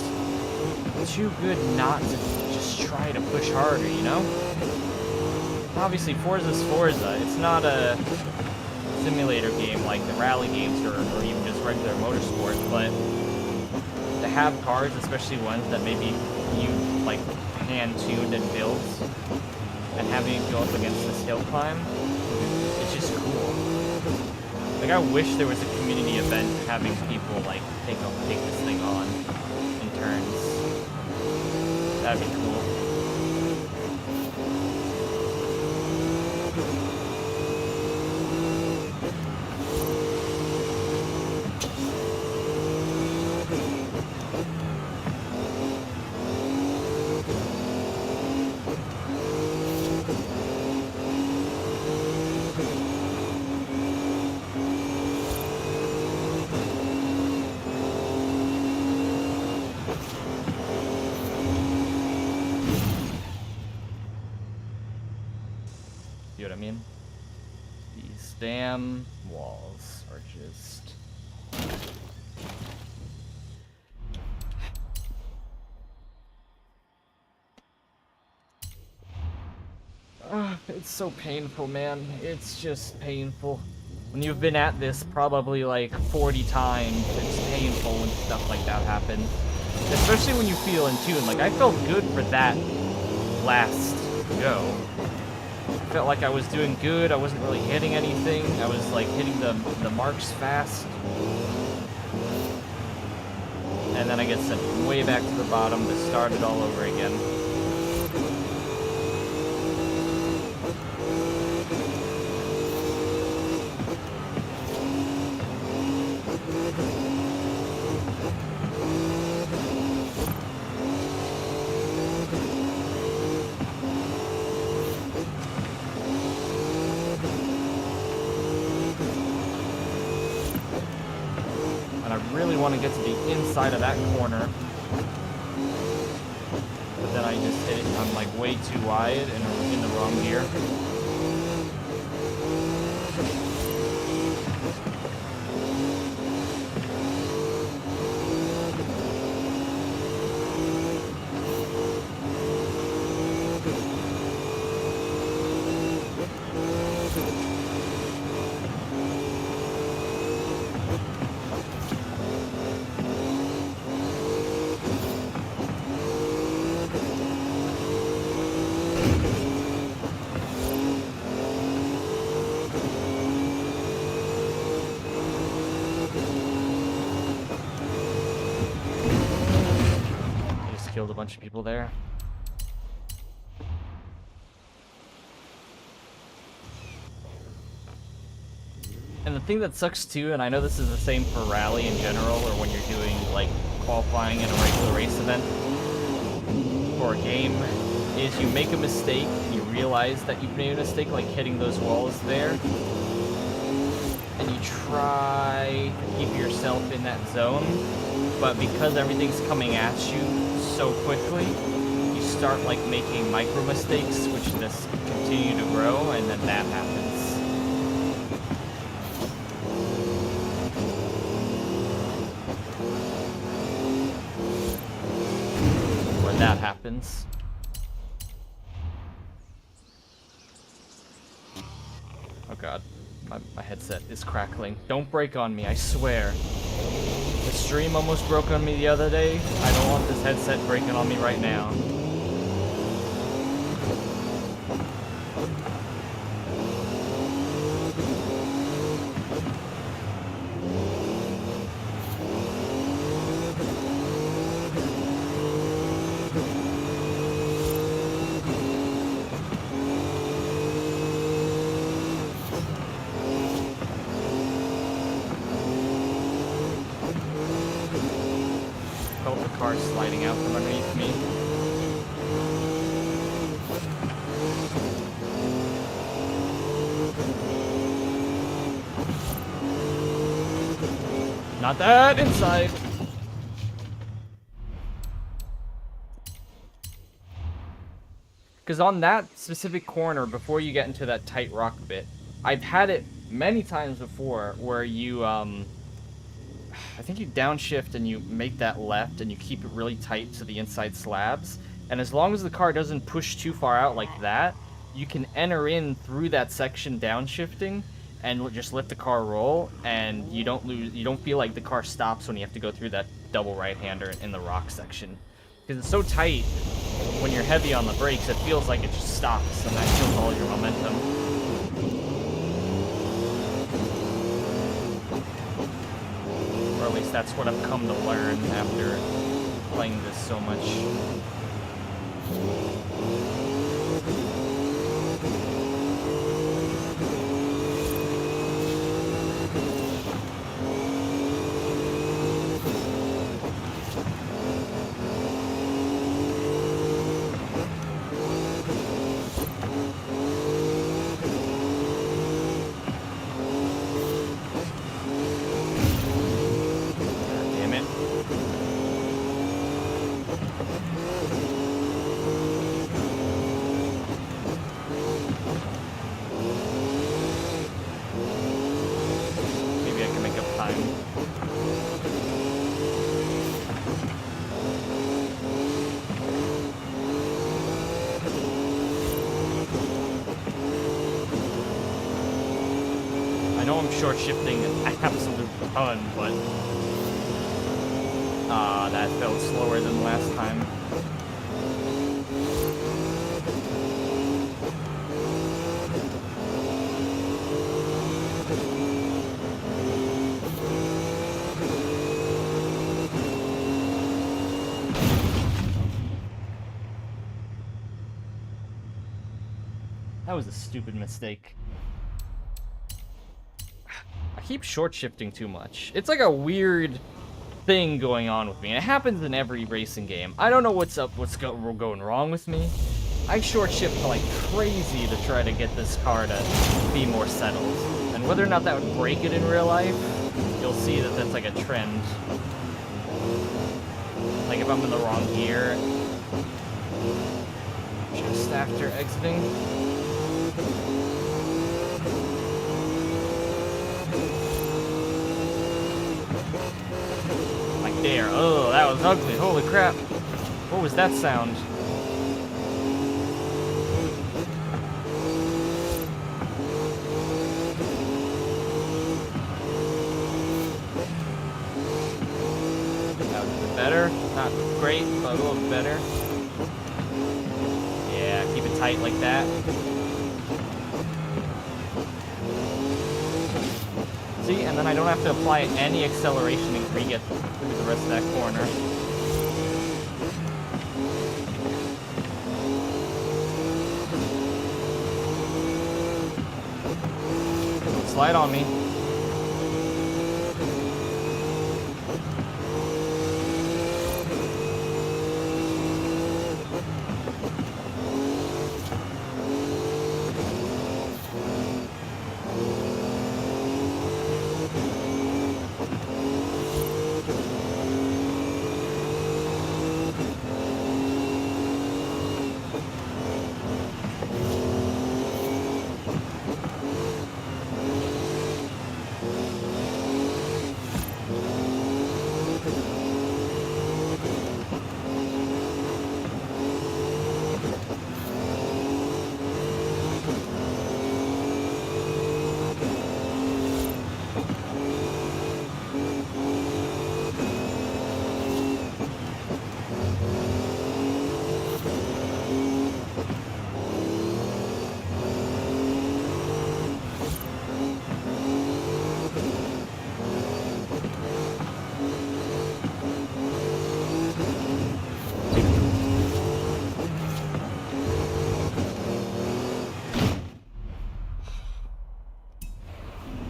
too good not to just try to push harder, you know? Obviously, Forza's Forza. It's not a simulator game like the rally games or even just regular motorsport, but to have cars, especially ones that maybe you like hand-tuned and built, and having it go up against this hill climb, it's just cool. Like, I wish there was a community event having people like take this thing on in turns. That'd be cool. See what I mean? These damn walls are just... it's so painful, man. It's just painful. When you've been at this probably like 40 times, it's painful when stuff like that happens. Especially when you feel in tune. Like, I felt good for that last go. I felt like I was doing good. I wasn't really hitting anything. I was like hitting the marks fast. And then I get sent way back to the bottom to start it all over again. Want to get to the inside of that corner, but then I just hit it. I'm like way too wide and in the wrong gear. Killed a bunch of people there. And the thing that sucks too, and I know this is the same for rally in general, or when you're doing like qualifying in a regular race event or a game, is you make a mistake, you realize that you've made a mistake, like hitting those walls there, and you try to keep yourself in that zone, but because everything's coming at you so quickly, you start like making micro mistakes, which just continue to grow, and then that happens. When that happens. Oh god, my headset is crackling. Don't break on me, I swear. The stream almost broke on me the other day. I don't want this headset breaking on me right now. car sliding out from underneath me. Not that inside. Because on that specific corner, before you get into that tight rock bit, I've had it many times before where you, I think you downshift and you make that left and you keep it really tight to the inside slabs. And as long as the car doesn't push too far out like that, you can enter in through that section downshifting and just let the car roll, and you don't feel like the car stops when you have to go through that double right-hander in the rock section. Because it's so tight, when you're heavy on the brakes, it feels like it just stops, and that kills all your momentum. Or at least that's what I've come to learn after playing this so much. Short shifting an absolute ton, but that felt slower than last time. That was a stupid mistake. I keep short shifting too much. It's like a weird thing going on with me, and it happens in every racing game. I don't know what's going wrong with me. I short shift like crazy to try to get this car to be more settled. And whether or not that would break it in real life, you'll see that that's like a trend. Like if I'm in the wrong gear, just after exiting. Like there. Oh, that was ugly. Holy crap. What was that sound? That was a bit better. Not great, but a little bit better. Yeah, keep it tight like that. See, and then I don't have to apply any acceleration and re-get through the rest of that corner. Don't slide on me.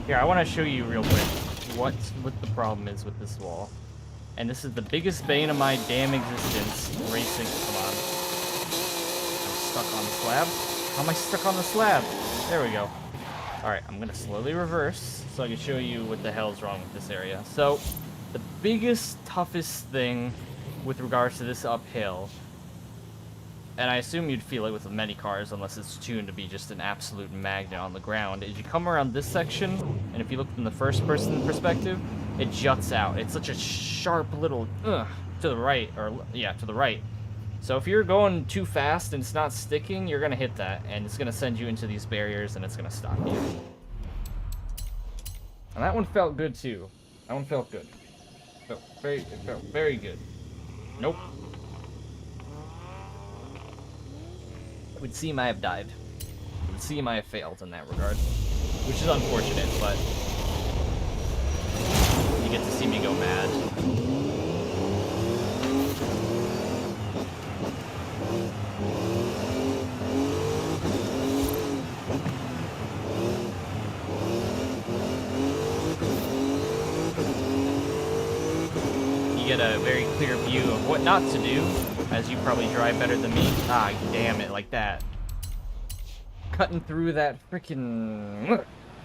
Here, I want to show you real quick what the problem is with this wall. And this is the biggest bane of my damn existence. Racing. Come on. I'm stuck on the slab. How am I stuck on the slab? There we go. Alright, I'm gonna slowly reverse so I can show you what the hell's wrong with this area. So, the biggest, toughest thing with regards to this uphill, and I assume you'd feel it with many cars unless it's tuned to be just an absolute magnet on the ground, is you come around this section, and if you look from the first person perspective, it juts out. It's such a sharp little to the right, or yeah, to the right. So if you're going too fast and it's not sticking, you're gonna hit that, and it's gonna send you into these barriers, and it's gonna stop you. And that one felt good too. That one felt good. It felt very good. Nope. It would seem I have died. It would seem I have failed in that regard, which is unfortunate, but you get to see me go mad. Get a very clear view of what not to do, as you probably drive better than me. Ah, damn it, like that. Cutting through that freaking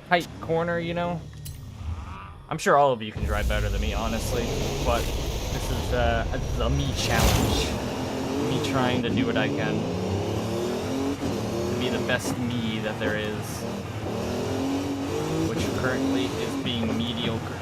tight corner, you know? I'm sure all of you can drive better than me, honestly, but this is a me challenge. Me trying to do what I can to be the best me that there is, which currently is being mediocre.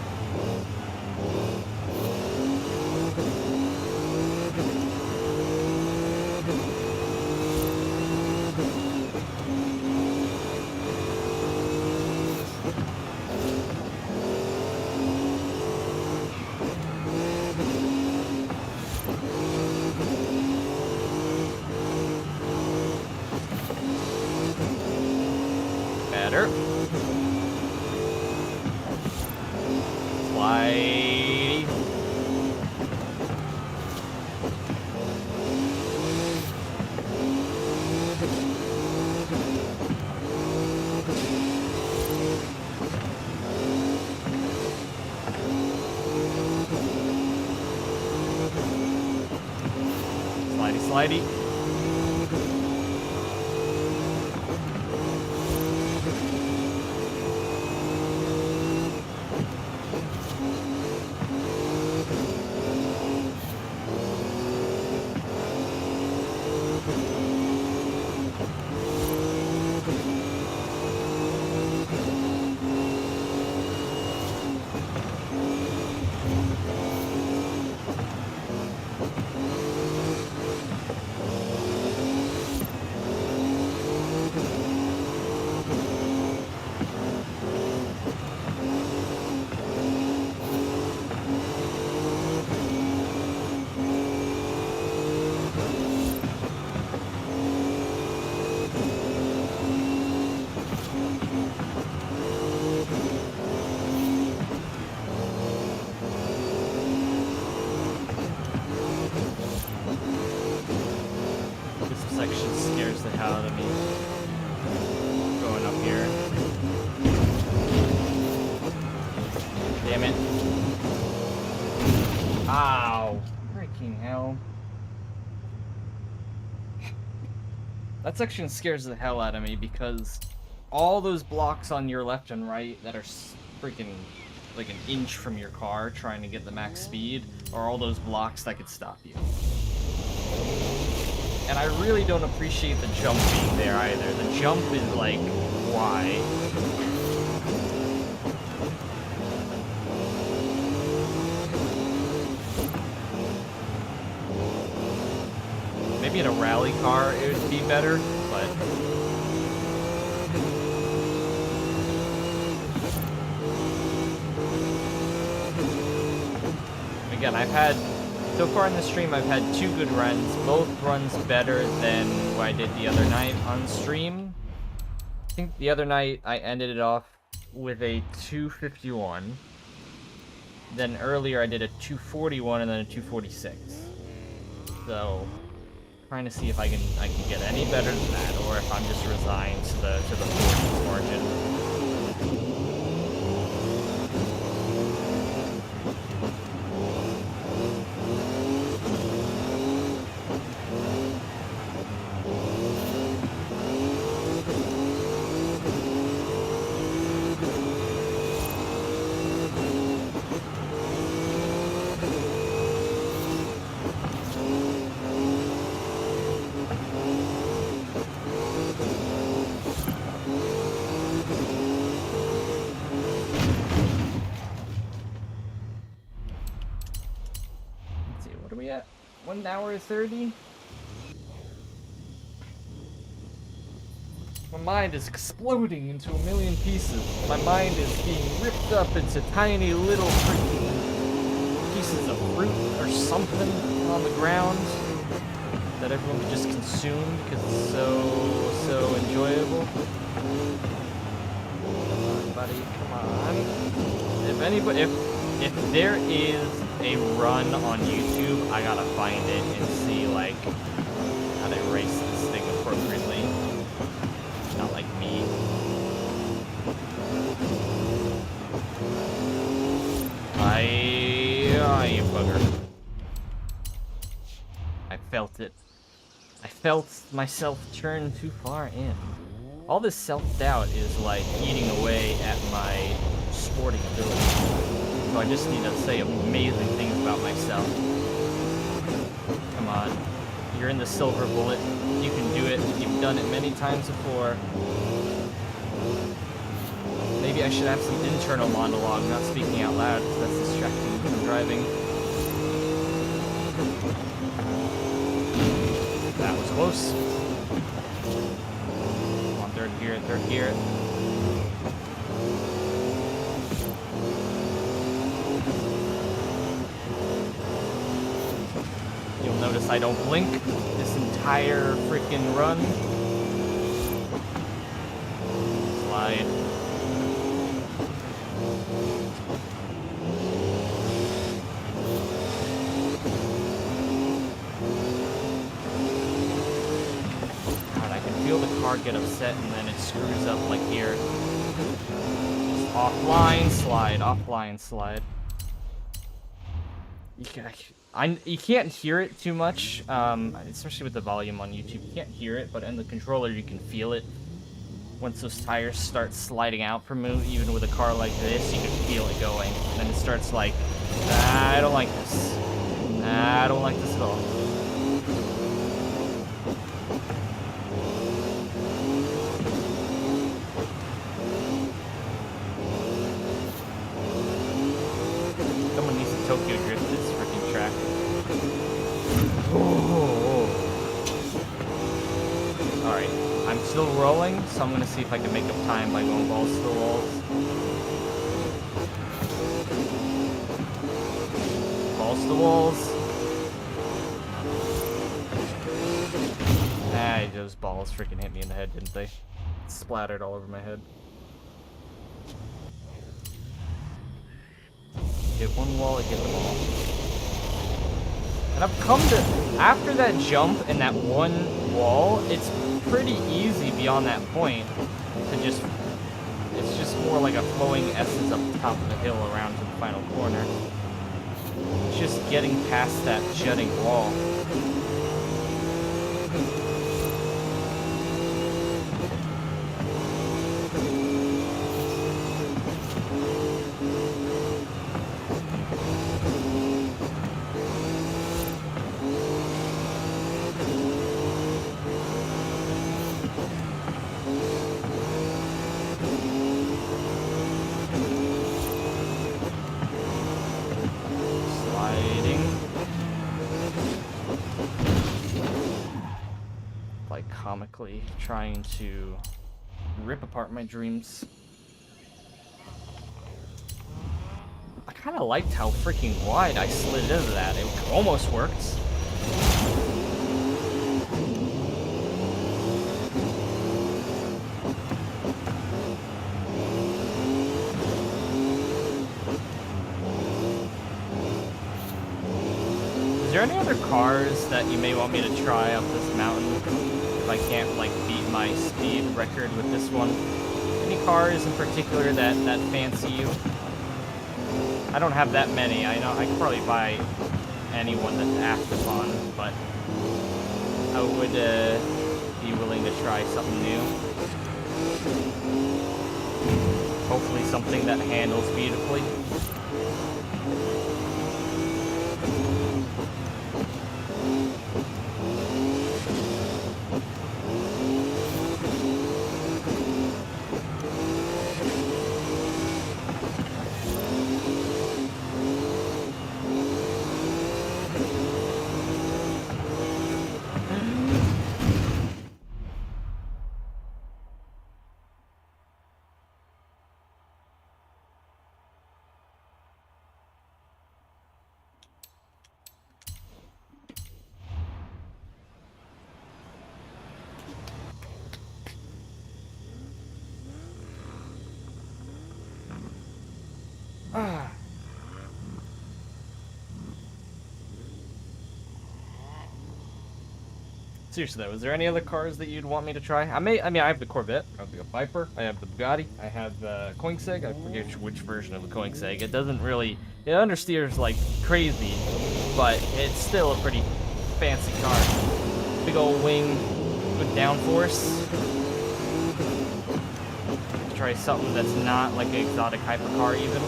Better. Slide. Slidey, slidey. Section scares the hell out of me. Going up here. Damn it. Ow. Freaking hell. That section scares the hell out of me because all those blocks on your left and right that are freaking like an inch from your car trying to get the max speed are all those blocks that could stop you. And I really don't appreciate the jump being there either. The jump is like, why? Maybe in a rally car it would be better, but... Again, so far in the stream, I've had 2 good runs, both runs better than what I did the other night on stream. I think the other night I ended it off with a 251. Then earlier I did a 241 and then a 246. So, trying to see if I can get any better than that, or if I'm just resigned to the 40 margin. are we at? 1 hour 30? My mind is exploding into a million pieces. My mind is being ripped up into tiny little freaking pieces of fruit or something on the ground that everyone could just consume because it's so enjoyable. Come on, buddy, come on. If anybody, if there is a run on YouTube, I gotta find it and see like how to race this thing appropriately. Not like me. You bugger. I felt it. I felt myself turn too far in. All this self-doubt is like eating away at my sporting ability. So I just need to say amazing things about myself. Come on. You're in the silver bullet. You can do it. You've done it many times before. Maybe I should have some internal monologue, not speaking out loud, because that's distracting from driving. That was close. Come on, third gear, third gear. You'll notice I don't blink this entire freaking run. Slide. God, I can feel the car get upset and then it screws up like here. Just offline slide, offline slide. You can't hear it too much, especially with the volume on YouTube. You can't hear it, but in the controller you can feel it. Once those tires start sliding out from you, even with a car like this, you can feel it going. And then it starts like, I don't like this. I don't like this at all. Someone needs to Tokyo drift this freaking track. Oh. Alright, I'm still rolling, so I'm gonna see if I can make up time by going balls to the walls. Balls to the walls. Ah, those balls freaking hit me in the head, didn't they? Splattered all over my head. Hit one wall, hit them all. And I've come to, after that jump and that one wall, it's pretty easy beyond that point to just, it's just more like a flowing essence up the top of the hill around to the final corner. It's just getting past that jutting wall. Comically trying to rip apart my dreams. I kind of liked how freaking wide I slid into that. It almost worked. Is there any other cars that you may want me to try up this mountain? If I can't like beat my speed record with this one. Any cars in particular that fancy you? I don't have that many. I know I could probably buy anyone that's asked upon, but I would be willing to try something new. Hopefully something that handles beautifully. Seriously though, is there any other cars that you'd want me to try? I mean, I have the Corvette, I have the Viper, I have the Bugatti, I have the Koenigsegg. I forget which version of the Koenigsegg. It doesn't really, it understeers like crazy, but it's still a pretty fancy car. Big old wing, good downforce. Try something that's not like an exotic hypercar even.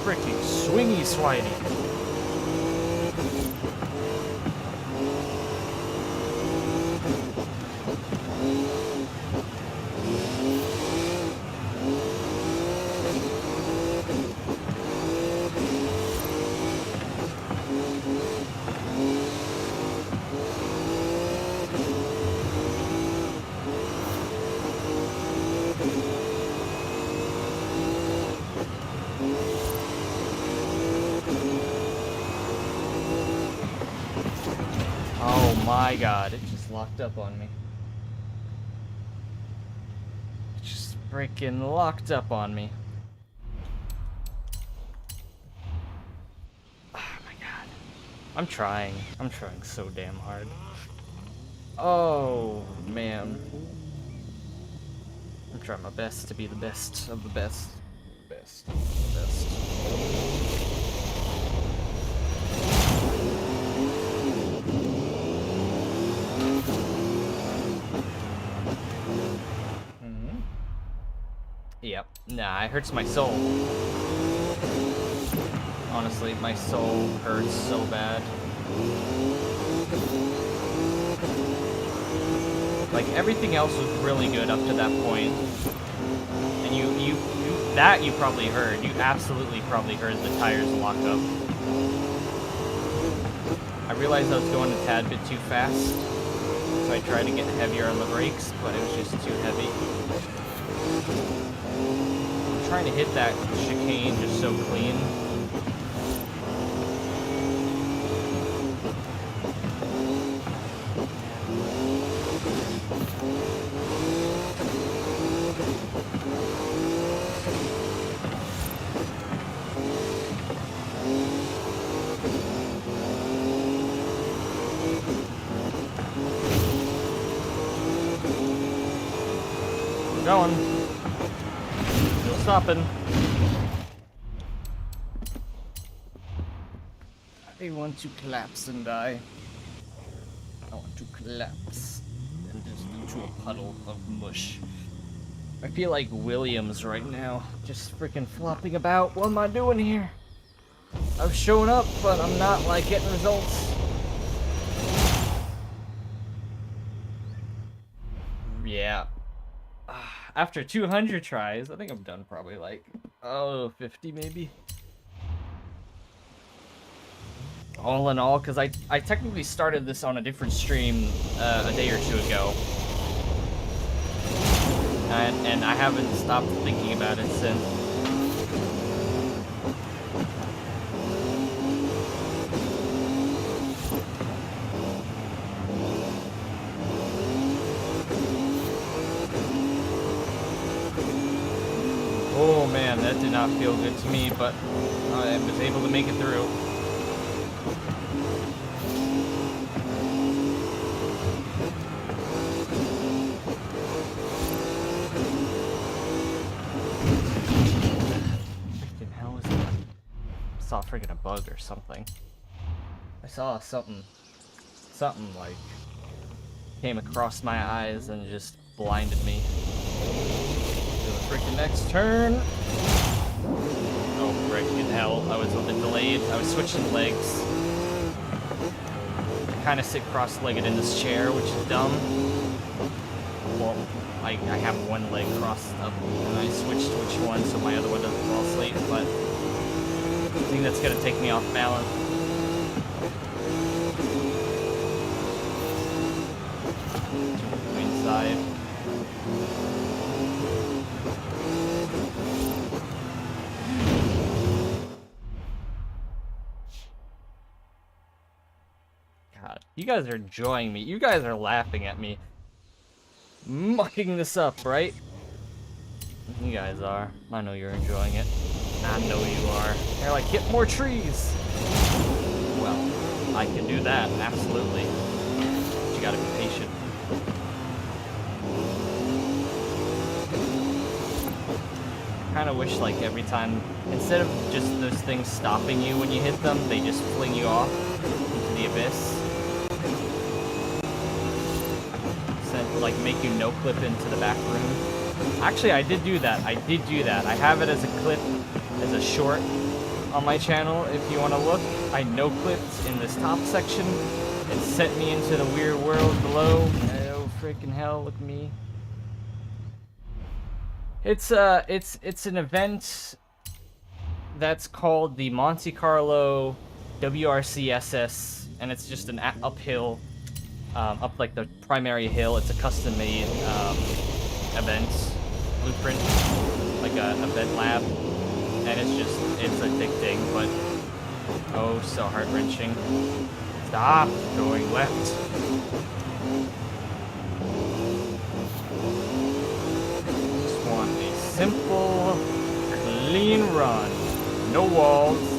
Freaking swingy swiney. Oh my god, it just locked up on me. It just freaking locked up on me. Oh my god. I'm trying so damn hard. Oh man. I'm trying my best to be the best of the best. Best. Yep. Nah, it hurts my soul. Honestly, my soul hurts so bad. Like, everything else was really good up to that point. And you probably heard. You absolutely probably heard the tires lock up. I realized I was going a tad bit too fast. So I tried to get heavier on the brakes, but it was just too heavy. I'm trying to hit that chicane just so clean. We're going. Still stopping. I want to collapse and die. I want to collapse and just into a puddle of mush. I feel like Williams right now, just freaking flopping about. What am I doing here? I've shown up, but I'm not like getting results. Yeah. After 200 tries, I think I'm done probably like, 50 maybe. All in all, because I technically started this on a different stream a day or two ago. And I haven't stopped thinking about it since. Oh man, that did not feel good to me, but I was able to make it through. Freaking hell is that? I saw freaking a bug or something. I saw something like came across my eyes and just blinded me. To the freaking next turn. Oh freaking hell, I was a bit delayed. I was switching legs. I kind of sit cross-legged in this chair, which is dumb. Well, I have one leg crossed up, and I switched which one so my other one doesn't fall asleep, but I think that's gonna take me off balance. Inside. God, you guys are enjoying me. You guys are laughing at me. Mucking this up, right? You guys are. I know you're enjoying it. I know you are. They're like, hit more trees. Well, I can do that, absolutely. But you gotta be patient. I kind of wish, like, every time, instead of just those things stopping you when you hit them, they just fling you off into the abyss. Like, make you no-clip into the back room. Actually, I did do that. I have it as a clip, as a short on my channel, if you want to look. I no-clipped in this top section. It sent me into the weird world below. Oh, freaking hell, look at me. It's an event that's called the Monte Carlo WRCSS, and it's just an uphill, up like the primary hill. It's a custom-made event blueprint, like a event lab, and it's addicting, but oh, so heart-wrenching. Stop going left. Just want a simple, clean run, no walls.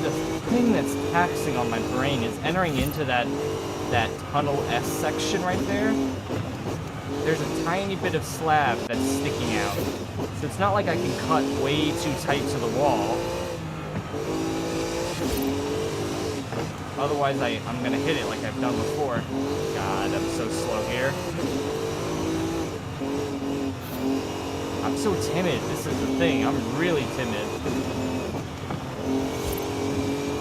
The thing that's taxing on my brain is entering into that tunnel S section right there. There's a tiny bit of slab that's sticking out, so it's not like I can cut way too tight to the wall. Otherwise, I'm gonna hit it like I've done before. God, I'm so slow here. I'm so timid. This is the thing. I'm really timid.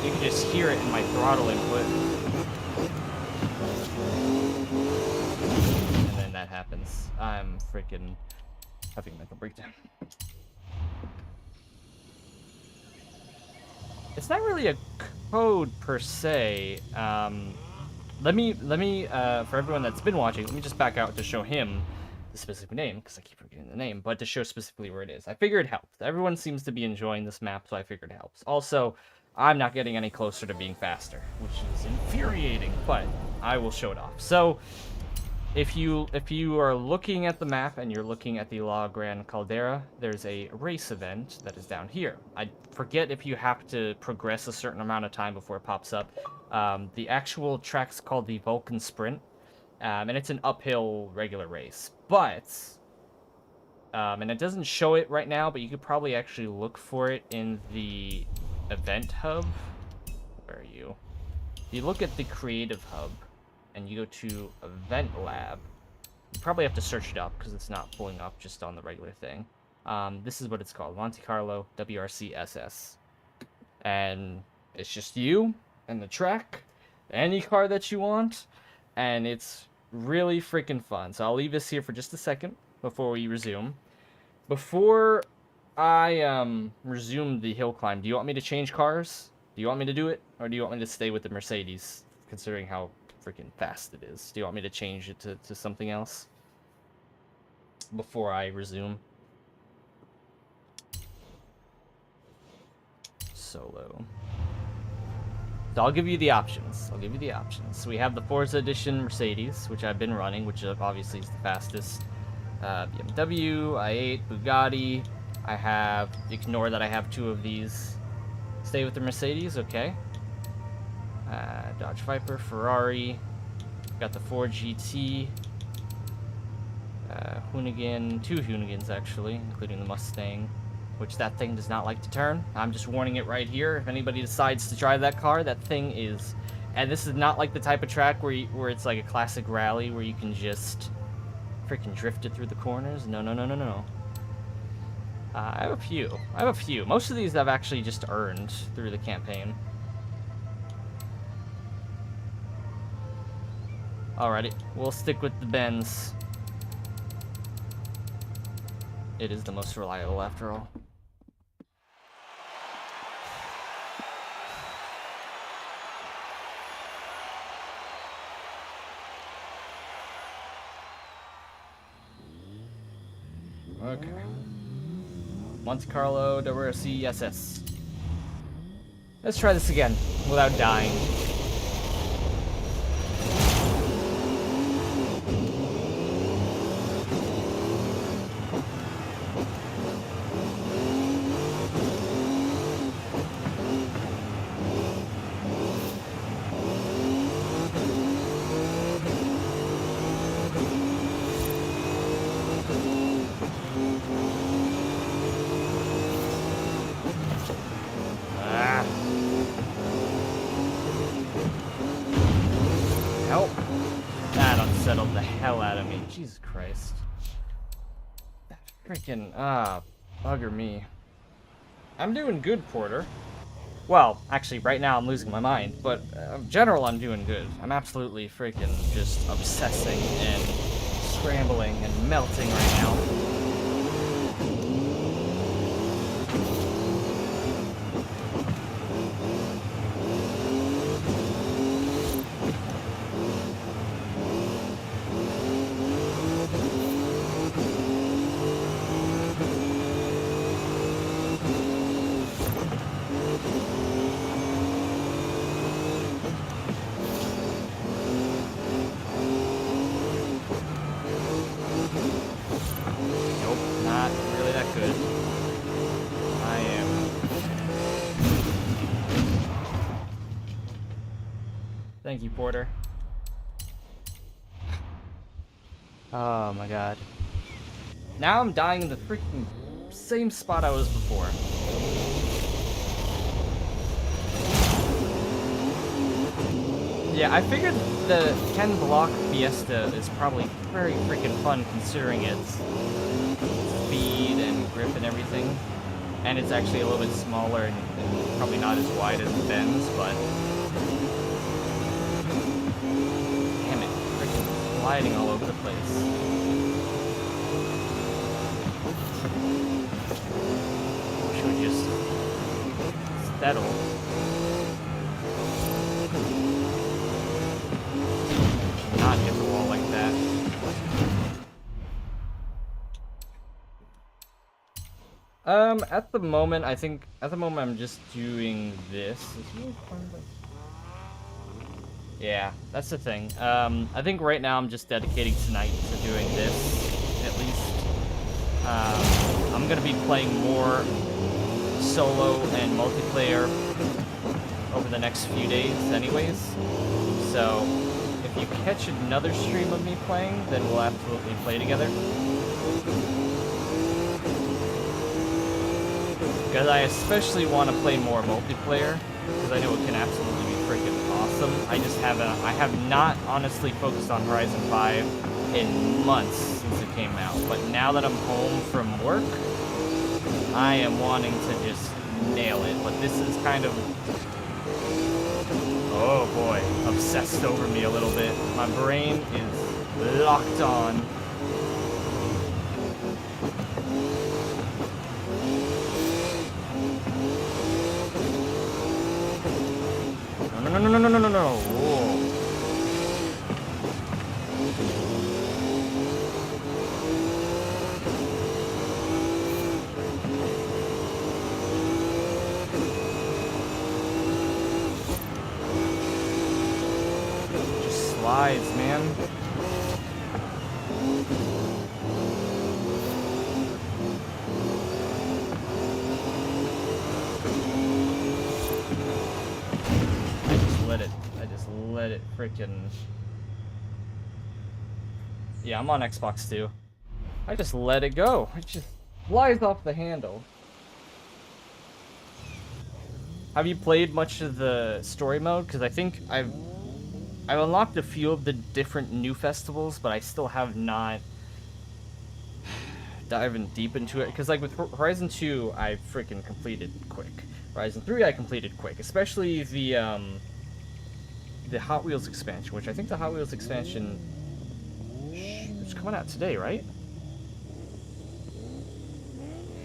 You can just hear it in my throttle input. And then that happens. I'm freaking having a mental breakdown. It's not really a code per se. Let me for everyone that's been watching, let me just back out to show him the specific name, because I keep forgetting the name, but to show specifically where it is. I figured it helped. Everyone seems to be enjoying this map, so I figured it helps. Also, I'm not getting any closer to being faster, which is infuriating, but I will show it off. So, if you are looking at the map and you're looking at the La Gran Caldera, there's a race event that is down here. I forget if you have to progress a certain amount of time before it pops up. The actual track's called the Vulcan Sprint, and it's an uphill regular race. But, and it doesn't show it right now, but you could probably actually look for it in the event hub. Where are you? You look at the creative hub and you go to event lab. You probably have to search it up because it's not pulling up just on the regular thing. This is what it's called, Monte Carlo WRCSS, and it's just you and the track, any car that you want, and it's really freaking fun. So I'll leave this here for just a second before we resume. Before I resume the hill climb, do you want me to change cars? Do you want me to do it? Or do you want me to stay with the Mercedes, considering how freaking fast it is? Do you want me to change it to something else before I resume? Solo. So I'll give you the options. So we have the Forza Edition Mercedes, which I've been running, which obviously is the fastest. BMW, i8, Bugatti. I have, ignore that I have two of these. Stay with the Mercedes, okay. Dodge Viper, Ferrari. Got the Ford GT. Hoonigan, two Hoonigans actually, including the Mustang, which that thing does not like to turn. I'm just warning it right here. If anybody decides to drive that car, that thing is... And this is not like the type of track where it's like a classic rally where you can just freaking drift it through the corners. No. I have a few. Most of these I've actually just earned through the campaign. Alrighty, we'll stick with the Benz. It is the most reliable after all. Okay. Monte Carlo, WRC, Let's try this again, without dying. Help. That unsettled the hell out of me. Jesus Christ. That freaking, bugger me. I'm doing good, Porter. Well, actually, right now I'm losing my mind, but in general, I'm doing good. I'm absolutely freaking just obsessing and scrambling and melting right now. Thank you, Porter. Oh my god. Now I'm dying in the freaking same spot I was before. Yeah, I figured the 10 block Fiesta is probably very freaking fun considering its speed and grip and everything. And it's actually a little bit smaller and probably not as wide as the Benz, but damn it, freaking gliding all over the place. Wish we would just settle. Not hit the wall like that. At the moment, I'm just doing this. Yeah, that's the thing. I think right now I'm just dedicating tonight to doing this, at least. I'm gonna be playing more solo and multiplayer over the next few days anyways. So, if you catch another stream of me playing, then we'll absolutely play together. Because I especially want to play more multiplayer, because I know it can absolutely be freaking awesome. I have not honestly focused on Horizon 5 in months since it came out. But now that I'm home from work, I am wanting to just nail it. But this is kind of, oh boy, obsessed over me a little bit. My brain is locked on. No. Whoa. Just slides, man. Let it freaking... Yeah, I'm on Xbox too. I just let it go. It just flies off the handle. Have you played much of the story mode? Because I think I've unlocked a few of the different new festivals, but I still have not diving deep into it. Because like with Horizon 2, I freaking completed quick. Horizon 3, I completed quick. Especially the Hot Wheels expansion, which I think the Hot Wheels expansion is coming out today, right?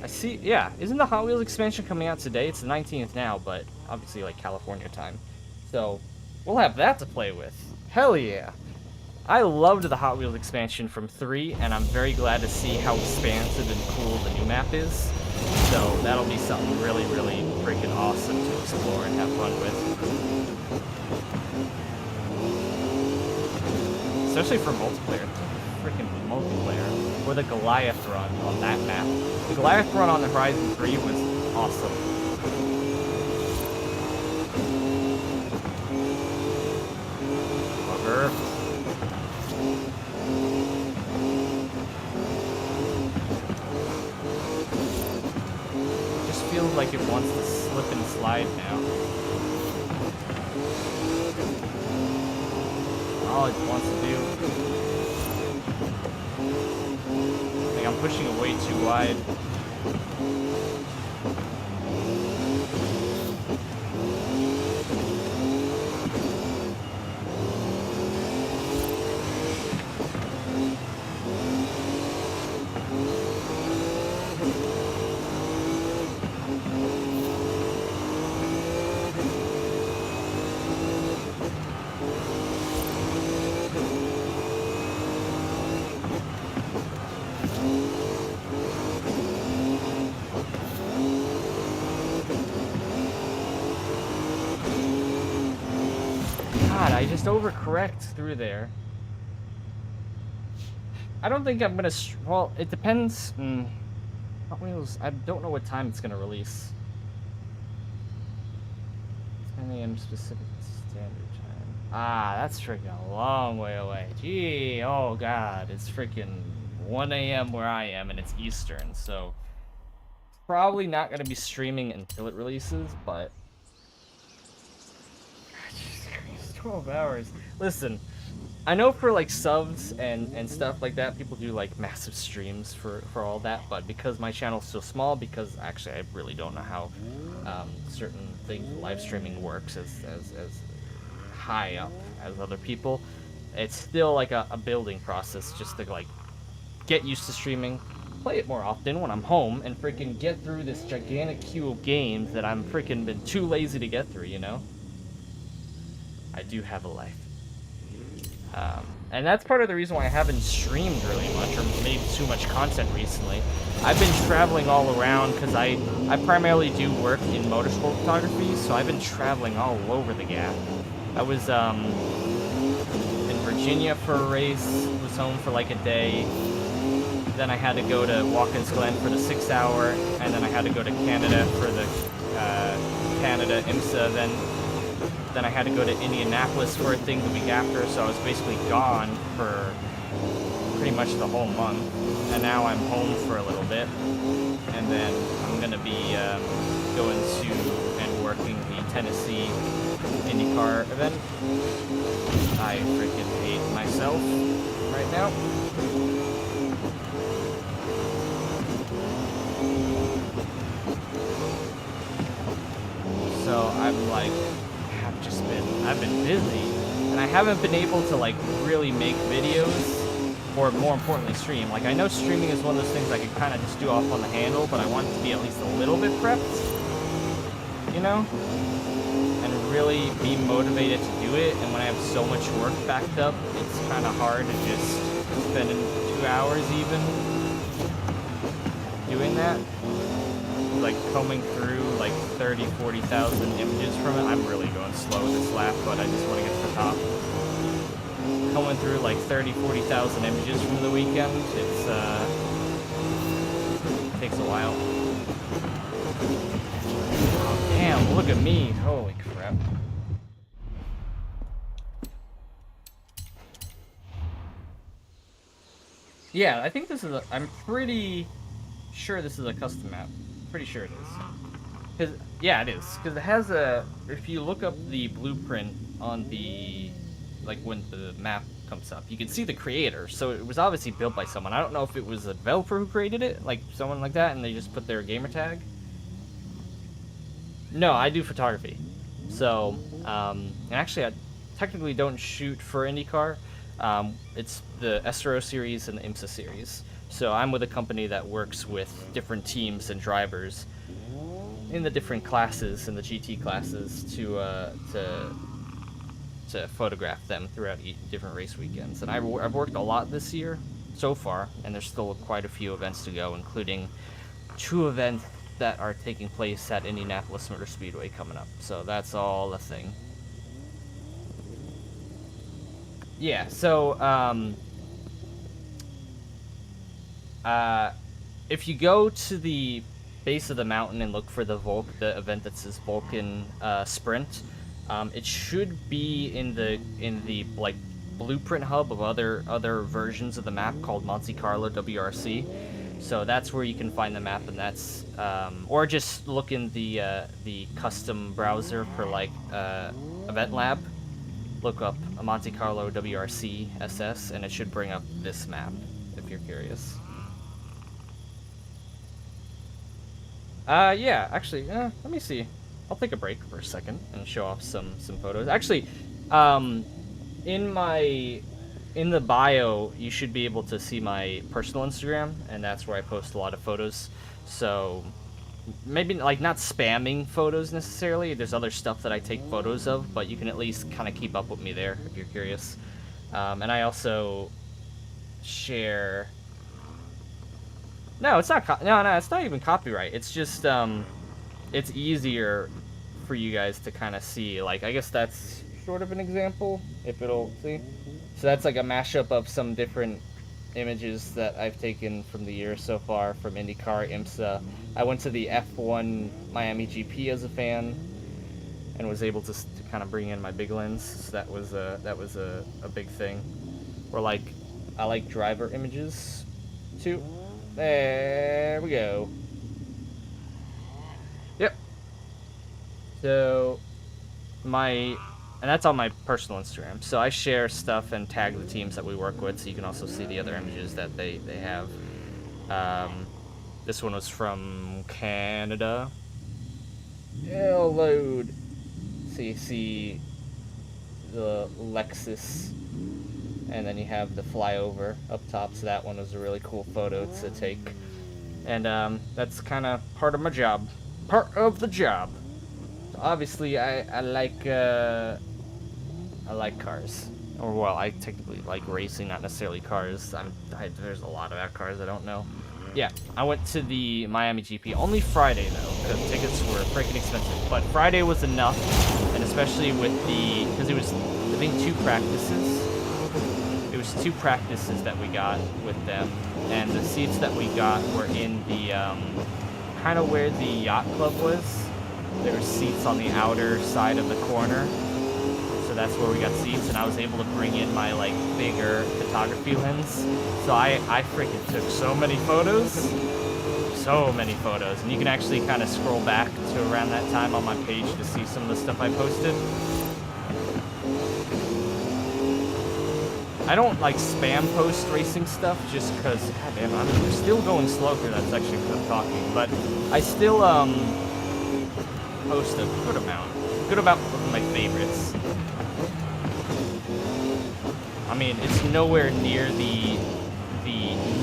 I see, yeah. Isn't the Hot Wheels expansion coming out today? It's the 19th now, but obviously like California time. So we'll have that to play with. Hell yeah. I loved the Hot Wheels expansion from 3, and I'm very glad to see how expansive and cool the new map is. So that'll be something really, really freaking awesome to explore and have fun with. Especially for multiplayer. Freaking multiplayer. Or the Goliath run on that map. The Goliath run on the Horizon 3 was awesome. Bugger. Just feels like it wants to slip and slide now. All it wants to do. Like I'm pushing it way too wide. I just overcorrect through there. I don't think I'm gonna. Well, it depends. Hot Wheels. I don't know what time it's gonna release. 10 a.m. Pacific Standard Time. Ah, that's freaking a long way away. Gee, oh god, it's freaking 1 a.m. where I am, and it's Eastern, so probably not gonna be streaming until it releases, but. 12 hours. Listen, I know for like subs and stuff like that, people do like massive streams for all that, but because my channel's so small, because actually I really don't know how certain things, live streaming works as high up as other people, it's still like a building process just to like get used to streaming, play it more often when I'm home, and freaking get through this gigantic queue of games that I'm freaking been too lazy to get through, you know? I do have a life. And that's part of the reason why I haven't streamed really much or made too much content recently. I've been traveling all around because I primarily do work in motorsport photography, so I've been traveling all over the gap. I was in Virginia for a race, was home for like a day. Then I had to go to Watkins Glen for the 6-hour, and then I had to go to Canada for the Canada IMSA. Then I had to go to Indianapolis for a thing the week after, so I was basically gone for pretty much the whole month. And now I'm home for a little bit, and then I'm gonna be going to and working the Tennessee IndyCar event. I freaking hate myself right now. So I'm like, I've been busy, and I haven't been able to like really make videos, or more importantly stream. Like I know streaming is one of those things I can kind of just do off on the handle, but I want it to be at least a little bit prepped, you know, and really be motivated to do it. And when I have so much work backed up, it's kind of hard to just spend 2 hours even doing that. Like combing through like 30,000-40,000 images from it. I'm really going slow this lap, but I just want to get to the top. Combing through like 30,000-40,000 images from the weekend, it's takes a while. Oh damn, look at me. Holy crap. Yeah, I think this is I'm pretty sure this is a custom map. Pretty sure it is. Cause yeah, it is. Cause it has a. If you look up the blueprint on the, like when the map comes up, you can see the creator. So it was obviously built by someone. I don't know if it was a developer who created it, like someone like that, and they just put their gamer tag. No, I do photography. So, and actually, I technically don't shoot for IndyCar. It's the SRO series and the IMSA series. So I'm with a company that works with different teams and drivers in the different classes, in the GT classes, to to photograph them throughout different race weekends. And I've worked a lot this year so far, and there's still quite a few events to go, including 2 events that are taking place at Indianapolis Motor Speedway coming up. So that's all a thing. Yeah, so if you go to the base of the mountain and look for the event that says Vulcan Sprint, it should be in the like blueprint hub of other versions of the map called Monte Carlo WRC. So that's where you can find the map, and that's or just look in the custom browser for like Event Lab. Look up a Monte Carlo WRC SS, and it should bring up this map if you're curious. Yeah, actually, let me see. I'll take a break for a second and show off some photos. Actually, in the bio, you should be able to see my personal Instagram, and that's where I post a lot of photos. So maybe like not spamming photos necessarily. There's other stuff that I take photos of, but you can at least kind of keep up with me there if you're curious. And I also share. No, it's not. No, it's not even copyright. It's just it's easier for you guys to kind of see. Like, I guess that's sort of an example. If it'll see. So that's like a mashup of some different images that I've taken from the year so far from IndyCar, IMSA. I went to the F1 Miami GP as a fan, and was able to kind of bring in my big lens. So that was a big thing. Or like, I like driver images too. There we go. Yep. So and that's on my personal Instagram. So I share stuff and tag the teams that we work with, so you can also see the other images that they have. This one was from Canada. It'll load. So you see the Lexus, and then you have the flyover up top. So that one was a really cool photo to take. And that's kind of part of my job. Part of the job. So obviously, I like cars. Or, well, I technically like racing, not necessarily cars. There's a lot of cars I don't know. Yeah, I went to the Miami GP. Only Friday, though, because tickets were freaking expensive. But Friday was enough, and especially with because it was, I think, 2 practices. It was 2 practices that we got with them, and the seats that we got were in the, kind of where the yacht club was. There were seats on the outer side of the corner. So that's where we got seats, and I was able to bring in my like bigger photography lens. So I freaking took so many photos, and you can actually kind of scroll back to around that time on my page to see some of the stuff I posted. I don't like spam post racing stuff just because, goddamn, we're still going slow through that section because I'm talking, but I still post a good amount of my favorites. I mean, it's nowhere near the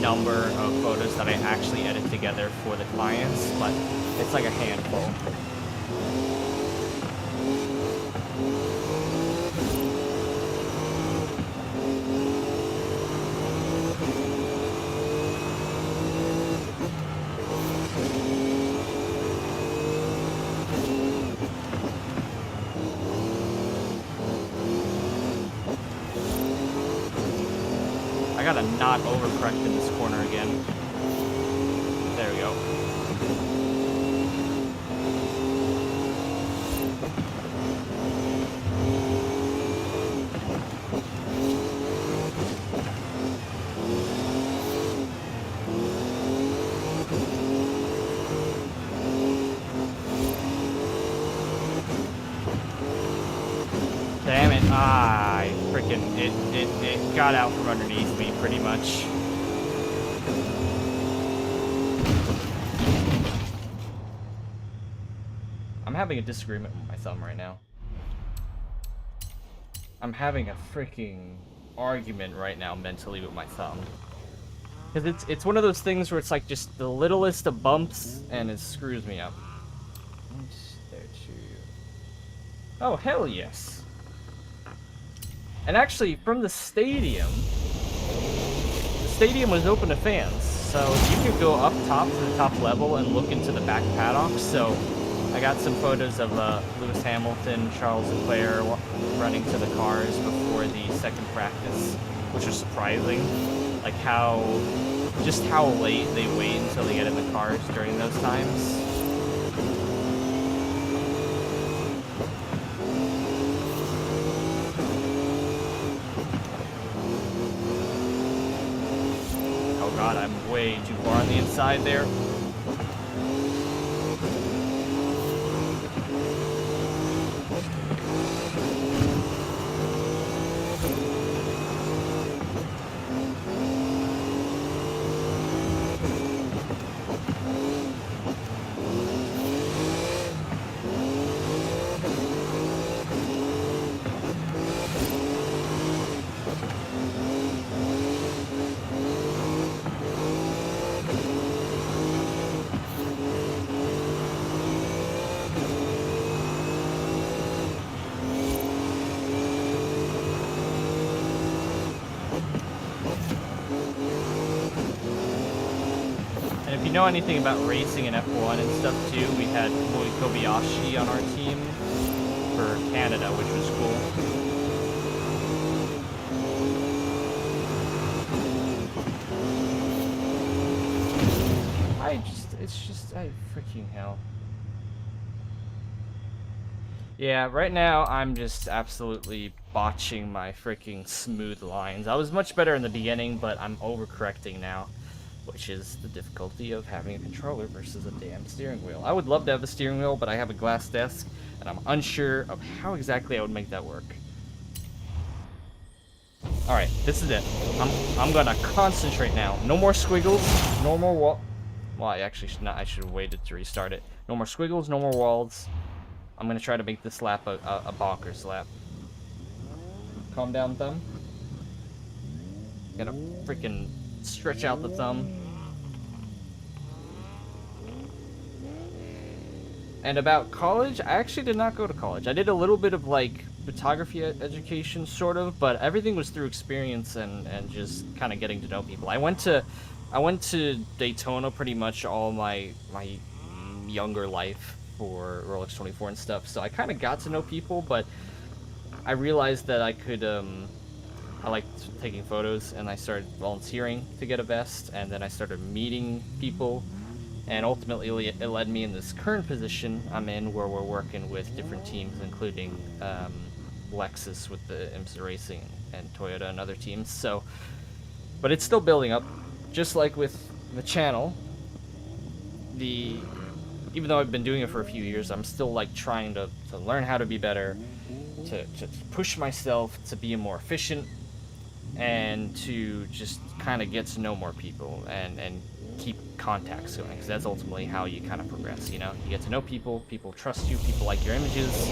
number of photos that I actually edit together for the clients, but it's like a handful. I gotta not overcorrect in this corner again. There we go. Damn it. It got out from underneath me pretty much. I'm having a disagreement with my thumb right now. I'm having a freaking argument right now mentally with my thumb. Because it's one of those things where it's like just the littlest of bumps and it screws me up. Oh, hell yes. And actually, from the stadium was open to fans, so you could go up top to the top level and look into the back paddocks. So I got some photos of Lewis Hamilton, Charles Leclerc running to the cars before the second practice, which was surprising. Like just how late they wait until they get in the cars during those times. Oh god, I'm way too far on the inside there. If you know anything about racing and F1 and stuff too, we had Mui Kobayashi on our team for Canada, which was cool. I freaking hell. Yeah, right now I'm just absolutely botching my freaking smooth lines. I was much better in the beginning, but I'm overcorrecting now, which is the difficulty of having a controller versus a damn steering wheel. I would love to have a steering wheel, but I have a glass desk, and I'm unsure of how exactly I would make that work. Alright, this is it. I'm gonna concentrate now. No more squiggles, no more wall. Well, I actually should not. I should have waited to restart it. No more squiggles, no more walls. I'm gonna try to make this lap a bonkers lap. Calm down, thumb. Gotta freaking stretch out the thumb. And about college, I actually did not go to college. I did a little bit of like photography education, sort of, but everything was through experience and just kind of getting to know people. I went to Daytona pretty much all my younger life for Rolex 24 and stuff, so I kind of got to know people, but I realized that I could I liked taking photos, and I started volunteering to get a vest, and then I started meeting people, and ultimately it led me in this current position I'm in, where we're working with different teams, including Lexus with the IMSA Racing and Toyota and other teams. So, but it's still building up, just like with the channel. Even though I've been doing it for a few years, I'm still like trying to learn how to be better, to push myself to be more efficient, and to just kind of get to know more people and keep contacts going, because that's ultimately how you kind of progress, you know? You get to know people, people trust you, people like your images,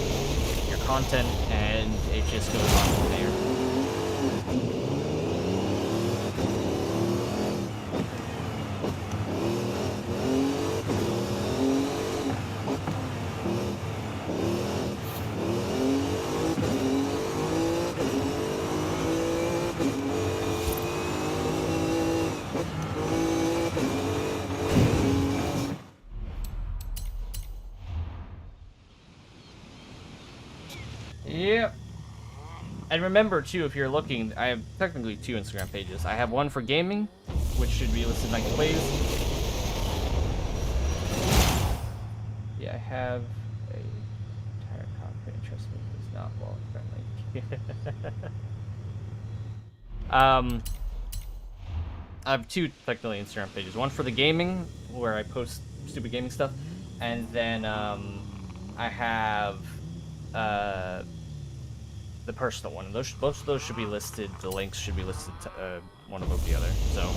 your content, and it just goes on from there. Yep. And remember, too, if you're looking, I have technically 2 Instagram pages. I have one for gaming, which should be listed like plays. Yeah, I have a tire cockpit. Trust me, it's not wallet friendly. I have 2 technically Instagram pages. One for the gaming, where I post stupid gaming stuff, and then I have the personal one. Both of those should be listed. The links should be listed to, one above the other. So.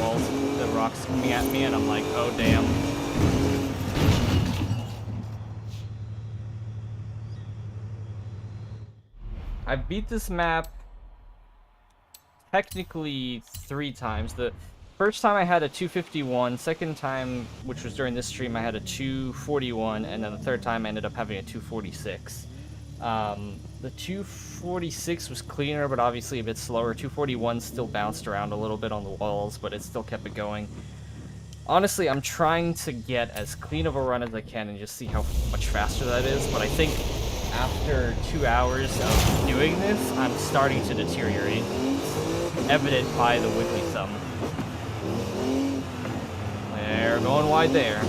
walls, the rocks coming at me, and I'm like, oh damn. I beat this map technically 3 times. The first time I had a 251, second time, which was during this stream, I had a 241, and then the third time I ended up having a 246. The 246 was cleaner, but obviously a bit slower. 241 still bounced around a little bit on the walls, but it still kept it going. Honestly, I'm trying to get as clean of a run as I can and just see how much faster that is, but I think after 2 hours of doing this, I'm starting to deteriorate. It's evident by the wiggly thumb. They're going wide there.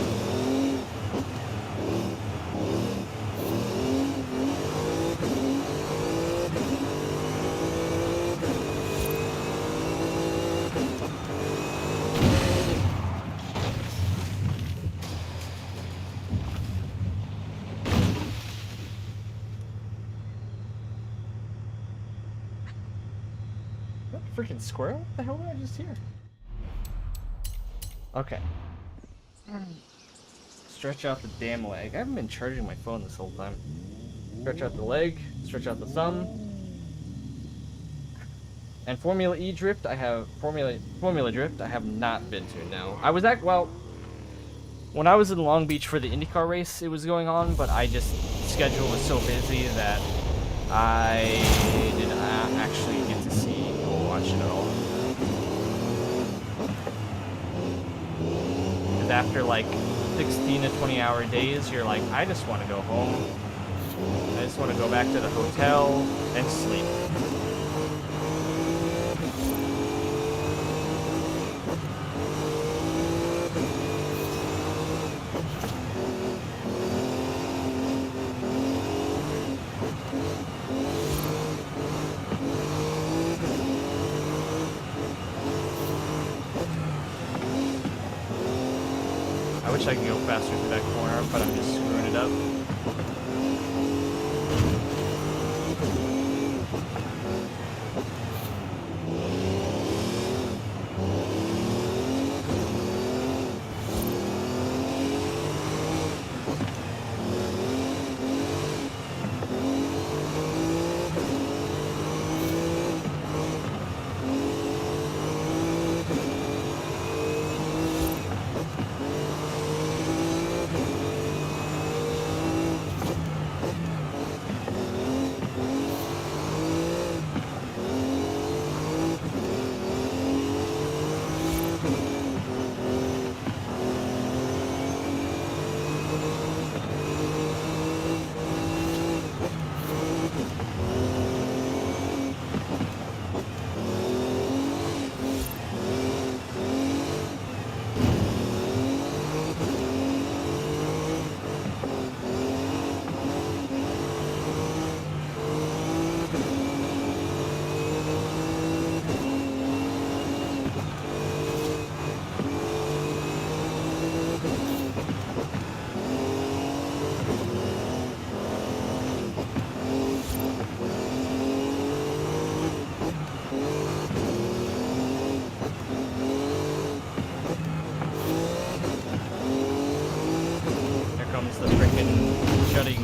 Freaking squirrel? What the hell did I just hear? Okay. Stretch out the damn leg. I haven't been charging my phone this whole time. Stretch out the leg, stretch out the thumb. And Formula E drift, I have Formula Drift, I have not been to, no. I was well, when I was in Long Beach for the IndyCar race, it was going on, but schedule was so busy that I did not actually get to see or watch it at all. Because after like 16 to 20 hour days, you're like, I just want to go home. I just want to go back to the hotel and sleep. I wish I could go faster through that corner, but I'm just screwing it up.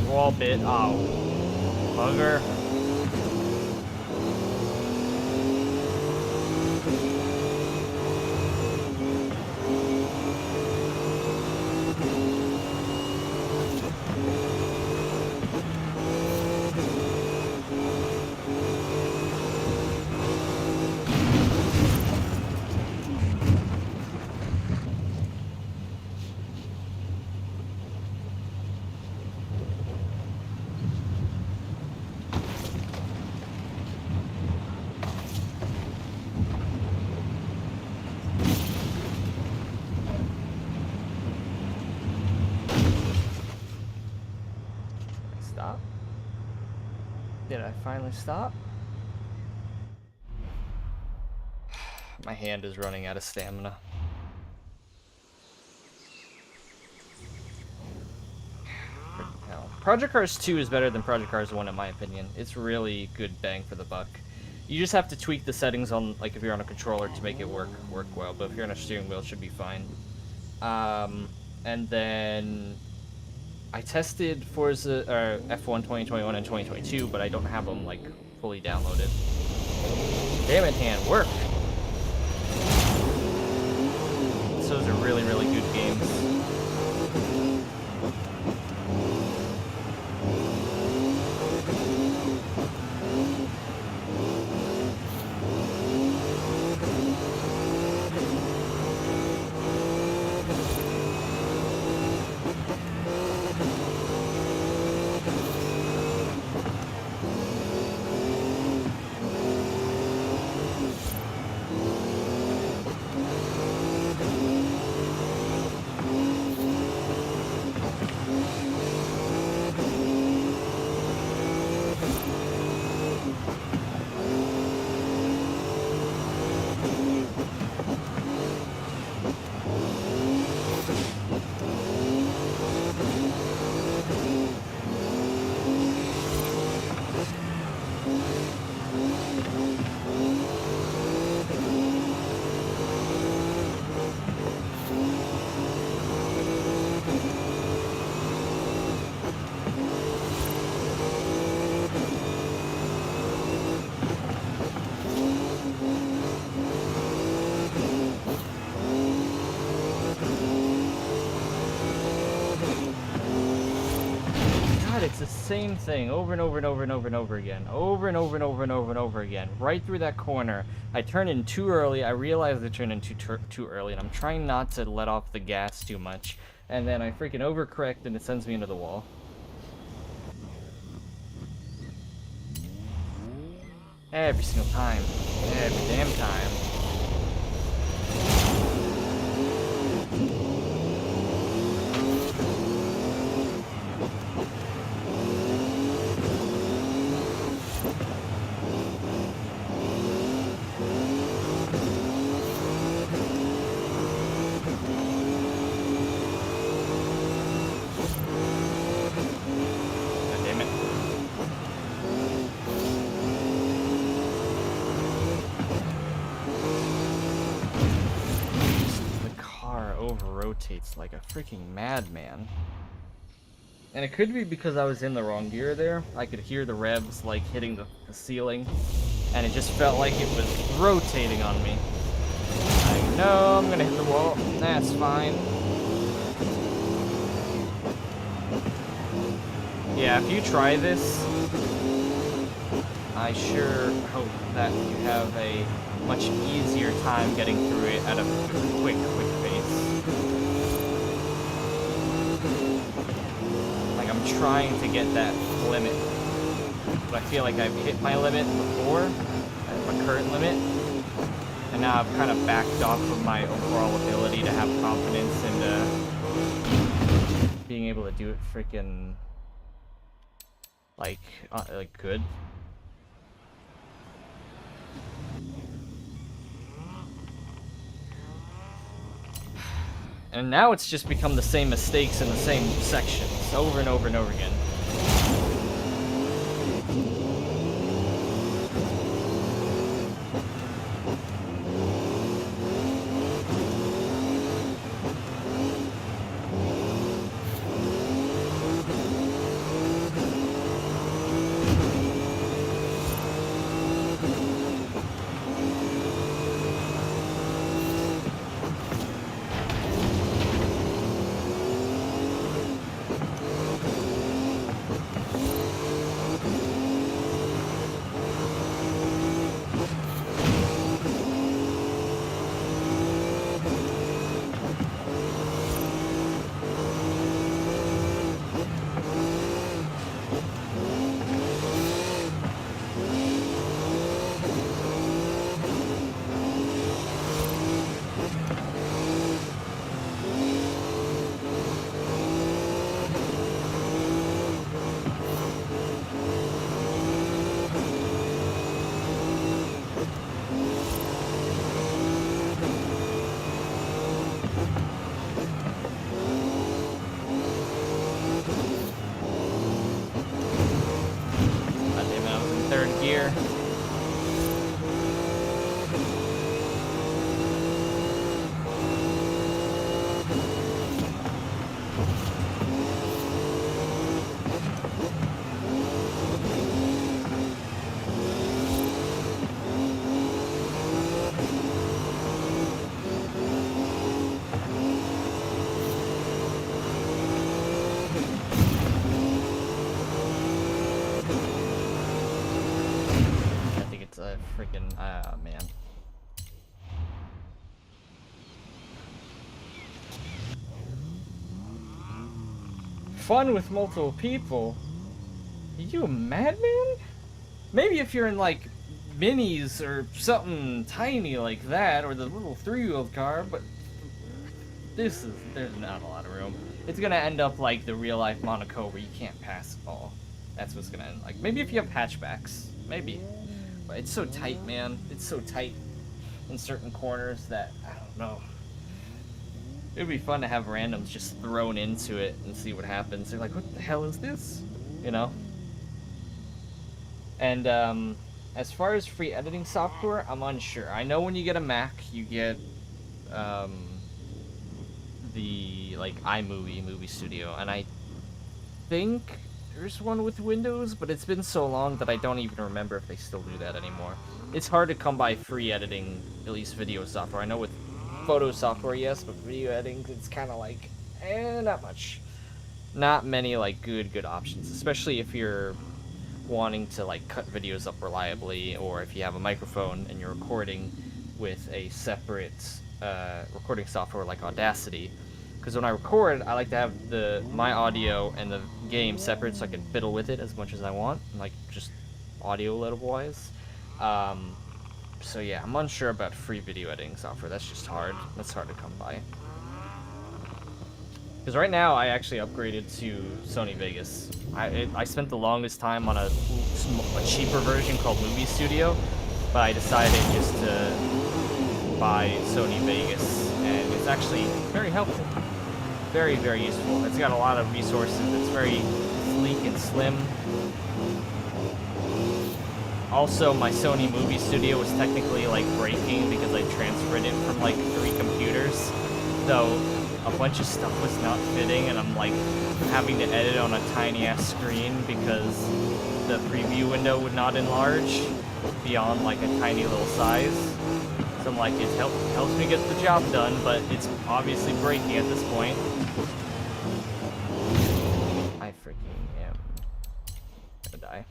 Wall bit. Oh, bugger. Stop. Did I finally stop? My hand is running out of stamina. Project Cars 2 is better than Project Cars 1 in my opinion. It's really good bang for the buck. You just have to tweak the settings on, like, if you're on a controller to make it work well, but if you're on a steering wheel, it should be fine. And then I tested Forza F1 2021 and 2022, but I don't have them, like, fully downloaded. Damn it, hand, work! So those are really, really good games. It's the same thing over and over and over and over and over again. Over and over and over and over and over again. Right through that corner. I turn in too early. I realize I turned in too early, and I'm trying not to let off the gas too much. And then I freaking overcorrect, and it sends me into the wall. Every single time. Every damn time. Rotates like a freaking madman. And it could be because I was in the wrong gear there. I could hear the revs like hitting the ceiling, and it just felt like it was rotating on me. I know I'm gonna hit the wall. That's fine. Yeah, if you try this, I sure hope that you have a much easier time getting through it at a quick pace. Like, I'm trying to get that limit, but I feel like I've hit my limit before, my current limit, and now I've kind of backed off of my overall ability to have confidence in being able to do it freaking like good. And now it's just become the same mistakes in the same sections over and over and over again. Third gear. freaking man. Fun with multiple people? Are you a madman? Maybe if you're in like minis or something tiny like that, or the little 3-wheeled car, but there's not a lot of room. It's gonna end up like the real life Monaco where you can't pass at all. That's what's gonna end like. Maybe if you have hatchbacks, maybe. But it's so tight, man. It's so tight in certain corners that I don't know. It would be fun to have randoms just thrown into it and see what happens. They're like, what the hell is this? You know? And as far as free editing software, I'm unsure. I know when you get a Mac, you get the like iMovie Movie Studio, and I think there's one with Windows, but it's been so long that I don't even remember if they still do that anymore. It's hard to come by free editing, at least video software. I know with photo software, yes, but video editing, it's kind of like, not much. Not many like good options, especially if you're wanting to like cut videos up reliably, or if you have a microphone and you're recording with a separate recording software like Audacity. Because when I record, I like to have my audio and the game separate so I can fiddle with it as much as I want, like just audio level wise. So yeah, I'm unsure about free video editing software. That's just hard. That's hard to come by. Because right now, I actually upgraded to Sony Vegas. I spent the longest time on a cheaper version called Movie Studio, but I decided just to buy Sony Vegas, and it's actually very helpful. Very, very useful. It's got a lot of resources. It's very sleek and slim. Also, my Sony Movie Studio was technically like breaking because I transferred it from like 3 computers. So a bunch of stuff was not fitting, and I'm like having to edit on a tiny ass screen because the preview window would not enlarge beyond like a tiny little size. So I'm like, it helps me get the job done, but it's obviously breaking at this point. I freaking am gonna die.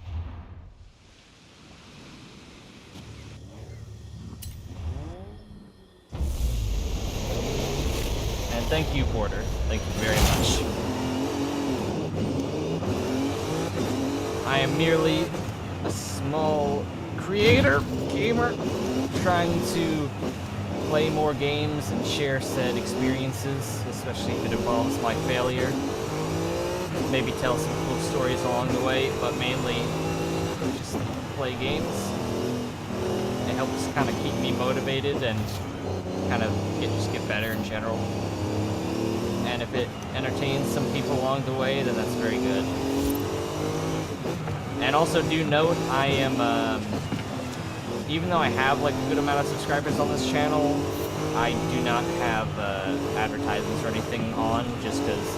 And thank you, Porter. Thank you very much. I am merely a small creator, gamer, trying to play more games and share said experiences, especially if it involves my failure. Maybe tell some cool stories along the way, but mainly just play games. It helps kind of keep me motivated and kind of just get better in general. And if it entertains some people along the way, then that's very good. And also do note, I am, even though I have like a good amount of subscribers on this channel, I do not have advertisements or anything on, just because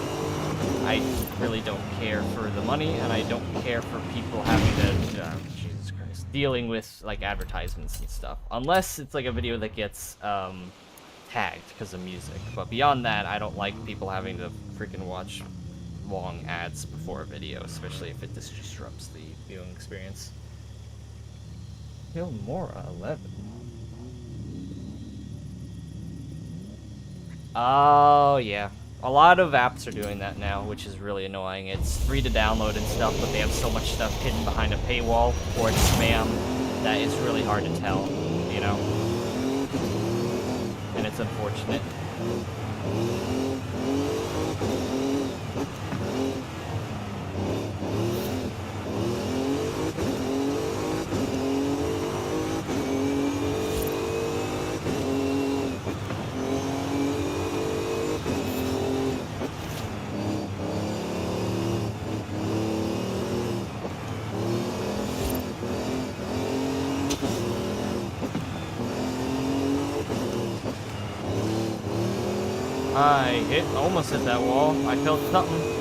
I really don't care for the money, and I don't care for people having to, Jesus Christ, dealing with like advertisements and stuff. Unless it's like a video that gets tagged because of music. But beyond that, I don't like people having to freaking watch long ads before a video, especially if it just disrupts the viewing experience. Filmora 11. Oh, yeah. A lot of apps are doing that now, which is really annoying. It's free to download and stuff, but they have so much stuff hidden behind a paywall, or it's spam, that it's really hard to tell, you know? And it's unfortunate. I almost hit that wall. I felt something.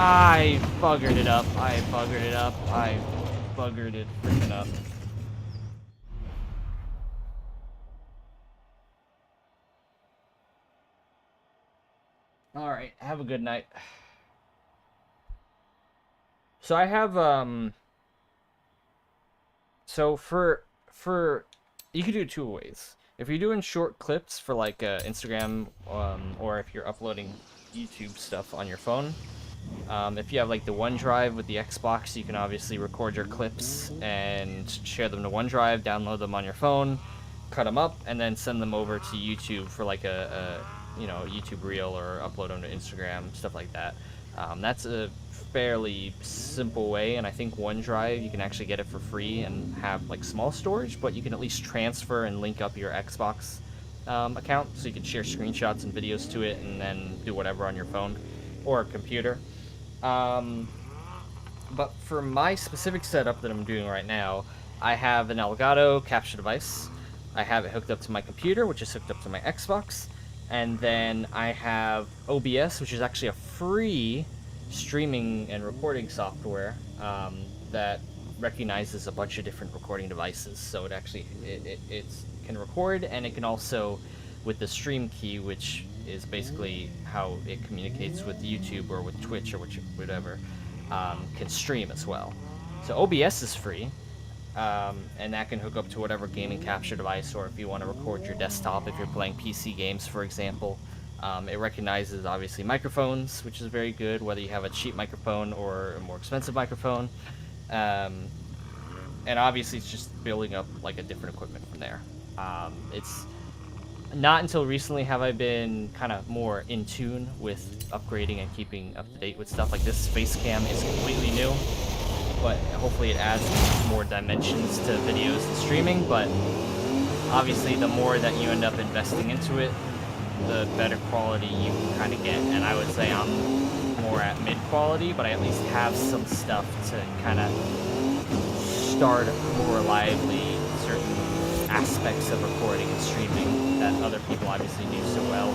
I buggered it up. I buggered it up. I buggered it freaking up. Alright, have a good night. So I have, so for, you can do it two ways. If you're doing short clips for like Instagram, or if you're uploading YouTube stuff on your phone, if you have like the OneDrive with the Xbox, you can obviously record your clips and share them to OneDrive, download them on your phone, cut them up, and then send them over to YouTube for like a you know, YouTube reel, or upload them to Instagram, stuff like that. That's a fairly simple way, and I think OneDrive, you can actually get it for free and have like small storage, but you can at least transfer and link up your Xbox account, so you can share screenshots and videos to it, and then do whatever on your phone or computer. But for my specific setup that I'm doing right now, I have an Elgato capture device. I have it hooked up to my computer, which is hooked up to my Xbox. And then I have OBS, which is actually a free streaming and recording software that recognizes a bunch of different recording devices. So it actually it can record, and it can also, with the stream key, which is basically how it communicates with YouTube or with Twitch or whatever, can stream as well. So OBS is free, and that can hook up to whatever gaming capture device, or if you want to record your desktop, if you're playing PC games, for example. It recognizes, obviously, microphones, which is very good, whether you have a cheap microphone or a more expensive microphone. And obviously, it's just building up like a different equipment from there. It's not until recently have I been kind of more in tune with upgrading and keeping up to date with stuff like this. Face cam is completely new, but hopefully it adds more dimensions to videos and streaming. But obviously, the more that you end up investing into it, the better quality you can kind of get. And I would say I'm more at mid quality, but I at least have some stuff to kind of start more reliably certain aspects of recording and streaming that other people obviously do so well.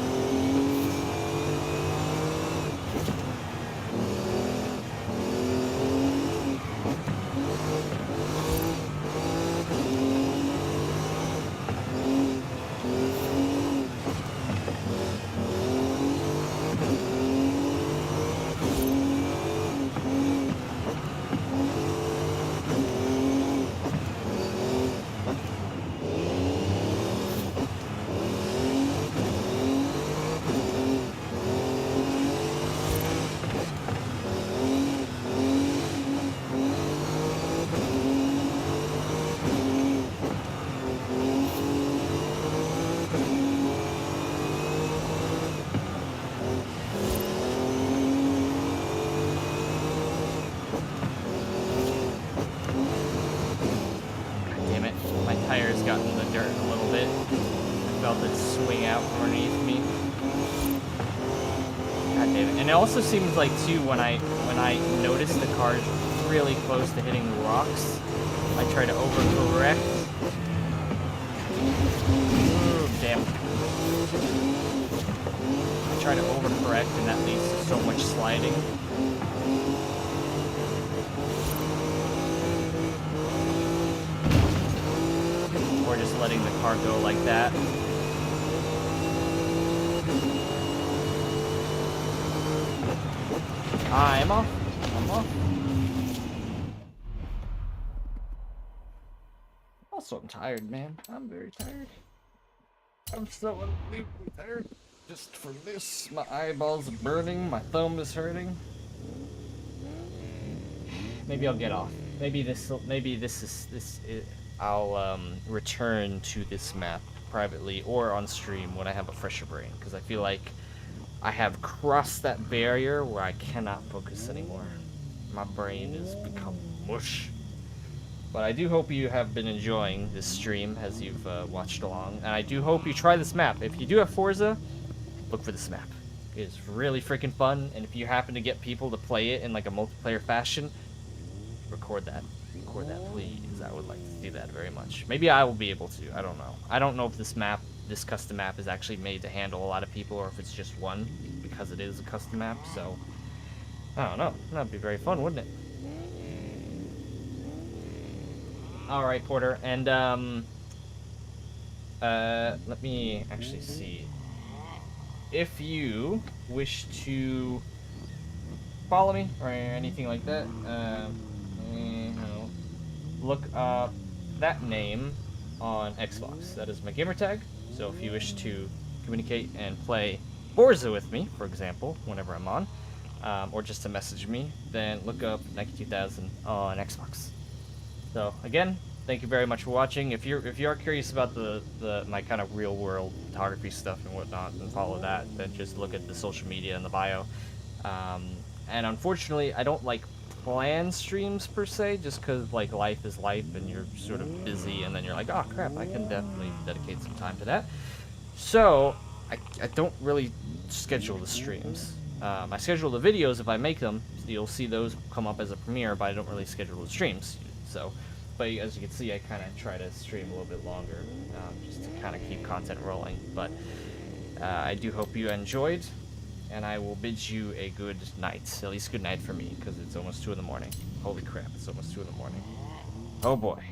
Tires got in the dirt a little bit. I felt it swing out from underneath me. God damn it. And it also seems like too, when I notice the car's really close to hitting the rocks, I try to overcorrect. Ooh, damn. I try to overcorrect, and that leads to so much sliding. Or just letting the car go like that. I'm off. I'm off. Also, I'm tired, man. I'm very tired. I'm so unbelievably tired. Just for this, my eyeballs are burning. My thumb is hurting. Maybe I'll get off. Maybe this is. I'll return to this map privately or on stream when I have a fresher brain, because I feel like I have crossed that barrier where I cannot focus anymore. My brain has become mush. But I do hope you have been enjoying this stream as you've watched along, and I do hope you try this map. If you do have Forza, look for this map. It is really freaking fun, and if you happen to get people to play it in like a multiplayer fashion, record that. Record that, please. I would like to see that very much. Maybe I will be able to. I don't know. I don't know if this map, this custom map, is actually made to handle a lot of people, or if it's just one, because it is a custom map. So I don't know. That'd be very fun, wouldn't it? All right, Porter, and let me actually see. If you wish to follow me or anything like that, look up that name on Xbox. That is my gamer tag. So if you wish to communicate and play Forza with me, for example, whenever I'm on, or just to message me, then look up Nike 2000 on Xbox. So again, thank you very much for watching. If you are curious about my kind of real world photography stuff and whatnot, and follow that, then just look at the social media in the bio. And unfortunately, I don't like plan streams per se, just because like life is life and you're sort of busy, and then you're like, oh crap, I can definitely dedicate some time to that. So I don't really schedule the streams. I schedule the videos if I make them. So you'll see those come up as a premiere, but I don't really schedule the streams. So, but as you can see, I kind of try to stream a little bit longer, just to kind of keep content rolling. But I do hope you enjoyed, and I will bid you a good night. At least good night for me, because it's almost 2 in the morning. Holy crap, it's almost 2 in the morning. Oh boy.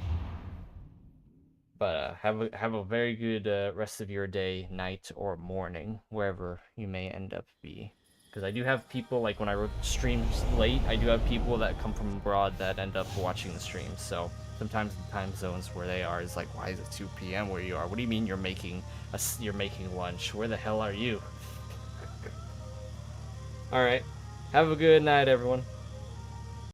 But have a very good rest of your day, night, or morning, wherever you may end up be. Because I do have people, like when I streams late, I do have people that come from abroad that end up watching the streams. So sometimes the time zones where they are is like, why is it 2 p.m. where you are? What do you mean you're making lunch? Where the hell are you? All right. Have a good night, everyone.